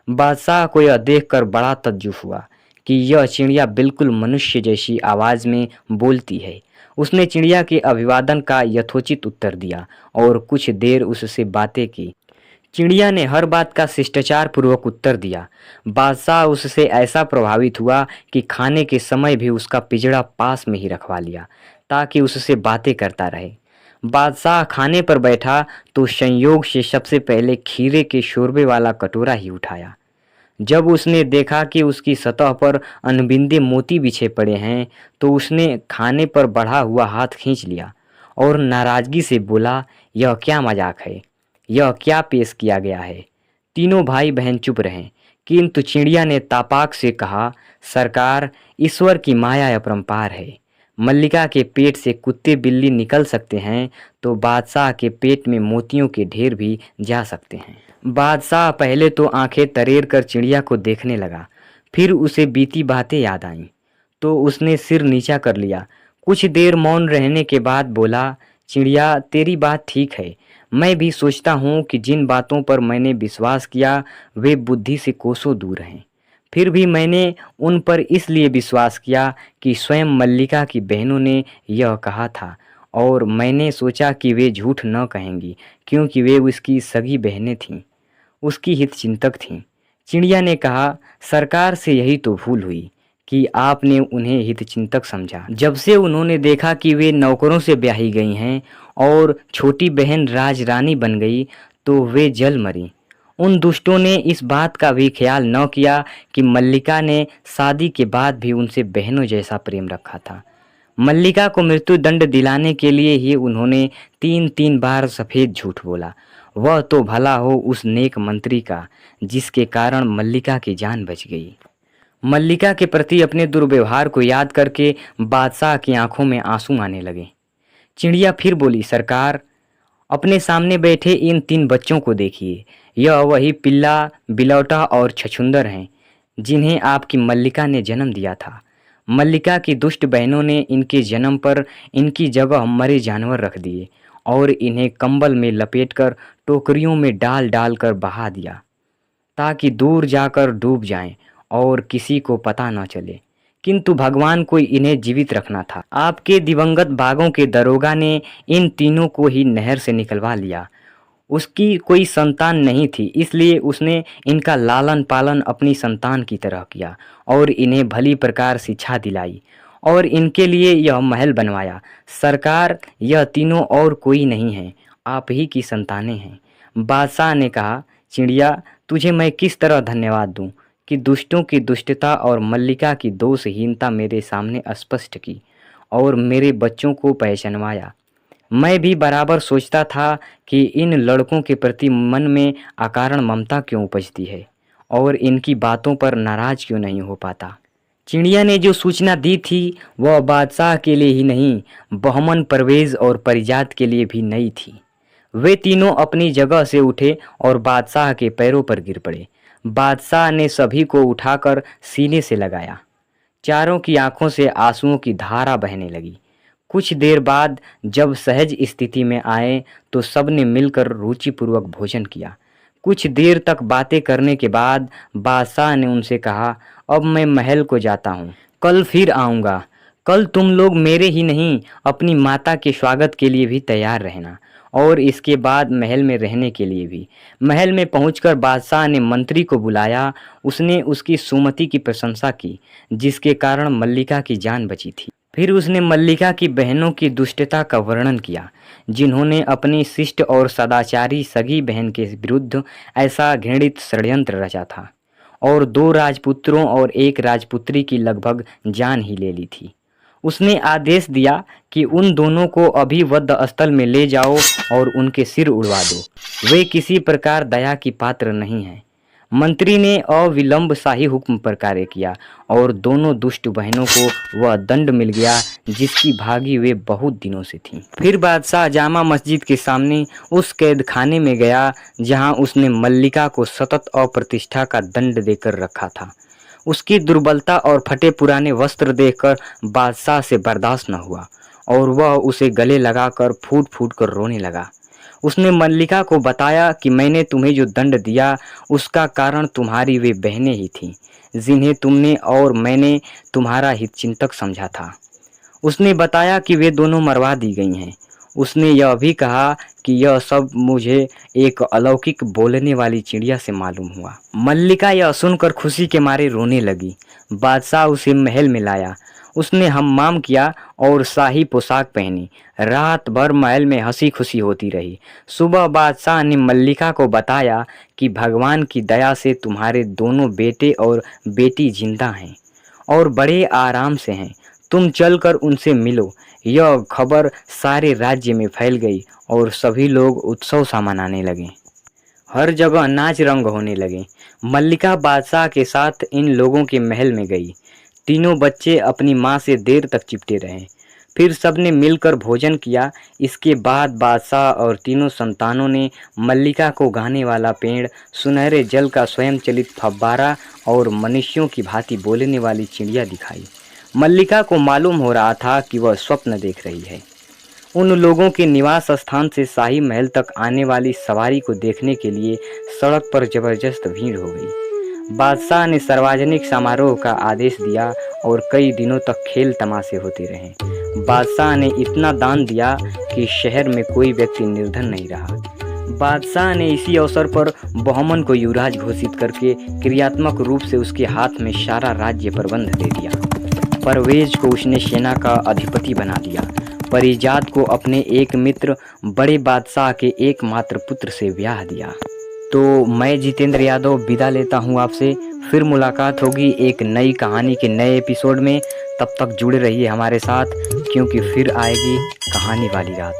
Speaker 1: बादशाह को यह देखकर बड़ा तज्जुब हुआ कि यह चिड़िया बिल्कुल मनुष्य जैसी आवाज़ में बोलती है। उसने चिड़िया के अभिवादन का यथोचित उत्तर दिया और कुछ देर उससे बातें की। चिड़िया ने हर बात का शिष्टाचार पूर्वक उत्तर दिया। बादशाह उससे ऐसा प्रभावित हुआ कि खाने के समय भी उसका पिंजड़ा पास में ही रखवा लिया ताकि उससे बातें करता रहे। बादशाह खाने पर बैठा तो संयोग से सबसे पहले खीरे के शोरबे वाला कटोरा ही उठाया। जब उसने देखा कि उसकी सतह पर अनबिंदे मोती बिछे पड़े हैं तो उसने खाने पर बढ़ा हुआ हाथ खींच लिया और नाराज़गी से बोला, यह क्या मजाक है? यह क्या पेश किया गया है? तीनों भाई बहन चुप रहे, किंतु चिड़िया ने तापाक से कहा, सरकार, ईश्वर की माया अपरंपार है। मल्लिका के पेट से कुत्ते बिल्ली निकल सकते हैं तो बादशाह के पेट में मोतियों के ढेर भी जा सकते हैं। बादशाह पहले तो आंखें तरेर कर चिड़िया को देखने लगा, फिर उसे बीती बातें याद आईं तो उसने सिर नीचा कर लिया। कुछ देर मौन रहने के बाद बोला, चिड़िया, तेरी बात ठीक है। मैं भी सोचता हूँ कि जिन बातों पर मैंने विश्वास किया वे बुद्धि से कोसों दूर हैं। फिर भी मैंने उन पर इसलिए विश्वास किया कि स्वयं मल्लिका की बहनों ने यह कहा था और मैंने सोचा कि वे झूठ न कहेंगी, क्योंकि वे उसकी सगी बहनें थीं, उसकी हितचिंतक थीं। चिड़िया ने कहा, सरकार से यही तो भूल हुई कि आपने उन्हें हितचिंतक समझा। जब से उन्होंने देखा कि वे नौकरों से ब्याही गई हैं और छोटी बहन राजरानी बन गई, तो वे जल मरी। उन दुष्टों ने इस बात का भी ख्याल न किया कि मल्लिका ने शादी के बाद भी उनसे बहनों जैसा प्रेम रखा था। मल्लिका को मृत्यु दंड दिलाने के लिए ही उन्होंने 3-3 बार सफ़ेद झूठ बोला। वह तो भला हो उस नेक मंत्री का, जिसके कारण मल्लिका की जान बच गई। मल्लिका के प्रति अपने दुर्व्यवहार को याद करके बादशाह की आंखों में आंसू आने लगे। चिड़िया फिर बोली, सरकार, अपने सामने बैठे इन 3 बच्चों को देखिए। यह वही पिल्ला, बिलौटा और छछूंदर हैं जिन्हें आपकी मल्लिका ने जन्म दिया था। मल्लिका की दुष्ट बहनों ने इनके जन्म पर इनकी जगह मरे जानवर रख दिए और इन्हें कंबल में लपेटकर टोकरियों में डाल डाल कर बहा दिया, ताकि दूर जाकर डूब जाएं और किसी को पता न चले। किंतु भगवान को इन्हें जीवित रखना था। आपके दिवंगत बागों के दरोगा ने इन तीनों को ही नहर से निकलवा लिया। उसकी कोई संतान नहीं थी, इसलिए उसने इनका लालन पालन अपनी संतान की तरह किया और इन्हें भली प्रकार शिक्षा दिलाई और इनके लिए यह महल बनवाया। सरकार, यह तीनों और कोई नहीं है, आप ही की संतानें हैं। बादशाह ने कहा, चिड़िया, तुझे मैं किस तरह धन्यवाद दूं कि दुष्टों की दुष्टता और मल्लिका की दोषहीनता मेरे सामने स्पष्ट की और मेरे बच्चों को पहचानवाया। मैं भी बराबर सोचता था कि इन लड़कों के प्रति मन में अकारण ममता क्यों उपजती है और इनकी बातों पर नाराज क्यों नहीं हो पाता। चिड़िया ने जो सूचना दी थी वह बादशाह के लिए ही नहीं, बहमन, परवेज और परिजात के लिए भी नई थी। वे तीनों अपनी जगह से उठे और बादशाह के पैरों पर गिर पड़े। बादशाह ने सभी को उठाकर सीने से लगाया। चारों की आंखों से आंसुओं की धारा बहने लगी। कुछ देर बाद जब सहज स्थिति में आए तो सबने मिलकर रुचिपूर्वक भोजन किया। कुछ देर तक बातें करने के बाद बादशाह ने उनसे कहा, अब मैं महल को जाता हूँ, कल फिर आऊँगा। कल तुम लोग मेरे ही नहीं, अपनी माता के स्वागत के लिए भी तैयार रहना और इसके बाद महल में रहने के लिए भी। महल में पहुंचकर बादशाह ने मंत्री को बुलाया। उसने उसकी सुमति की प्रशंसा की, जिसके कारण मल्लिका की जान बची थी। फिर उसने मल्लिका की बहनों की दुष्टता का वर्णन किया, जिन्होंने अपनी शिष्ट और सदाचारी सगी बहन के विरुद्ध ऐसा घृणित षड्यंत्र रचा था और 2 राजपुत्रों और 1 राजपुत्री की लगभग जान ही ले ली थी। उसने आदेश दिया कि उन दोनों को अभी वध स्थल में ले जाओ और उनके सिर उड़वा दो। वे किसी प्रकार दया की पात्र नहीं हैं। मंत्री ने अविलंब शाही हुक्म पर कार्य किया और दोनों दुष्ट बहनों को वह दंड मिल गया जिसकी भागी वे बहुत दिनों से थीं। फिर बादशाह जामा मस्जिद के सामने उस कैद खाने में गया जहां उसने मल्लिका को सतत अप्रतिष्ठा का दंड देकर रखा था। उसकी दुर्बलता और फटे पुराने वस्त्र देखकर बादशाह से बर्दाश्त न हुआ और वह उसे गले लगाकर फूट फूट कर रोने लगा। उसने मल्लिका को बताया कि मैंने तुम्हें जो दंड दिया उसका कारण तुम्हारी वे बहनें ही थीं, जिन्हें तुमने और मैंने तुम्हारा हितचिंतक समझा था। उसने बताया कि वे दोनों मरवा दी गई हैं। उसने यह भी कहा कि यह सब मुझे एक अलौकिक बोलने वाली चिड़िया से मालूम हुआ। मल्लिका यह सुनकर खुशी के मारे रोने लगी। बादशाह उसे महल में लाया। उसने हम्माम किया और शाही पोशाक पहनी। रात भर महल में हंसी खुशी होती रही। सुबह बादशाह ने मल्लिका को बताया कि भगवान की दया से तुम्हारे दोनों बेटे और बेटी जिंदा हैं और बड़े आराम से हैं। तुम चलकर उनसे मिलो। यह खबर सारे राज्य में फैल गई और सभी लोग उत्सव सा मनाने लगे। हर जगह नाच रंग होने लगे। मल्लिका बादशाह के साथ इन लोगों के महल में गई। तीनों बच्चे अपनी माँ से देर तक चिपटे रहे। फिर सबने मिलकर भोजन किया। इसके बाद बादशाह और तीनों संतानों ने मल्लिका को गाने वाला पेड़, सुनहरे जल का स्वयं चलित फव्वारा और मनुष्यों की भांति बोलने वाली चिड़िया दिखाई। मल्लिका को मालूम हो रहा था कि वह स्वप्न देख रही है। उन लोगों के निवास स्थान से शाही महल तक आने वाली सवारी को देखने के लिए सड़क पर जबरदस्त भीड़ हो गई। बादशाह ने सार्वजनिक समारोह का आदेश दिया और कई दिनों तक खेल तमाशे होते रहे। बादशाह ने इतना दान दिया कि शहर में कोई व्यक्ति निर्धन नहीं रहा। बादशाह ने इसी अवसर पर बहमन को युवराज घोषित करके क्रियात्मक रूप से उसके हाथ में सारा राज्य प्रबंध दे दिया। परवेज को उसने सेना का अधिपति बना दिया। परिजात को अपने एक मित्र बड़े बादशाह के एकमात्र पुत्र से ब्याह दिया। तो मैं जितेंद्र यादव विदा लेता हूँ आपसे। फिर मुलाकात होगी एक नई कहानी के नए एपिसोड में। तब तक जुड़े रहिए हमारे साथ, क्योंकि फिर आएगी कहानी वाली रात।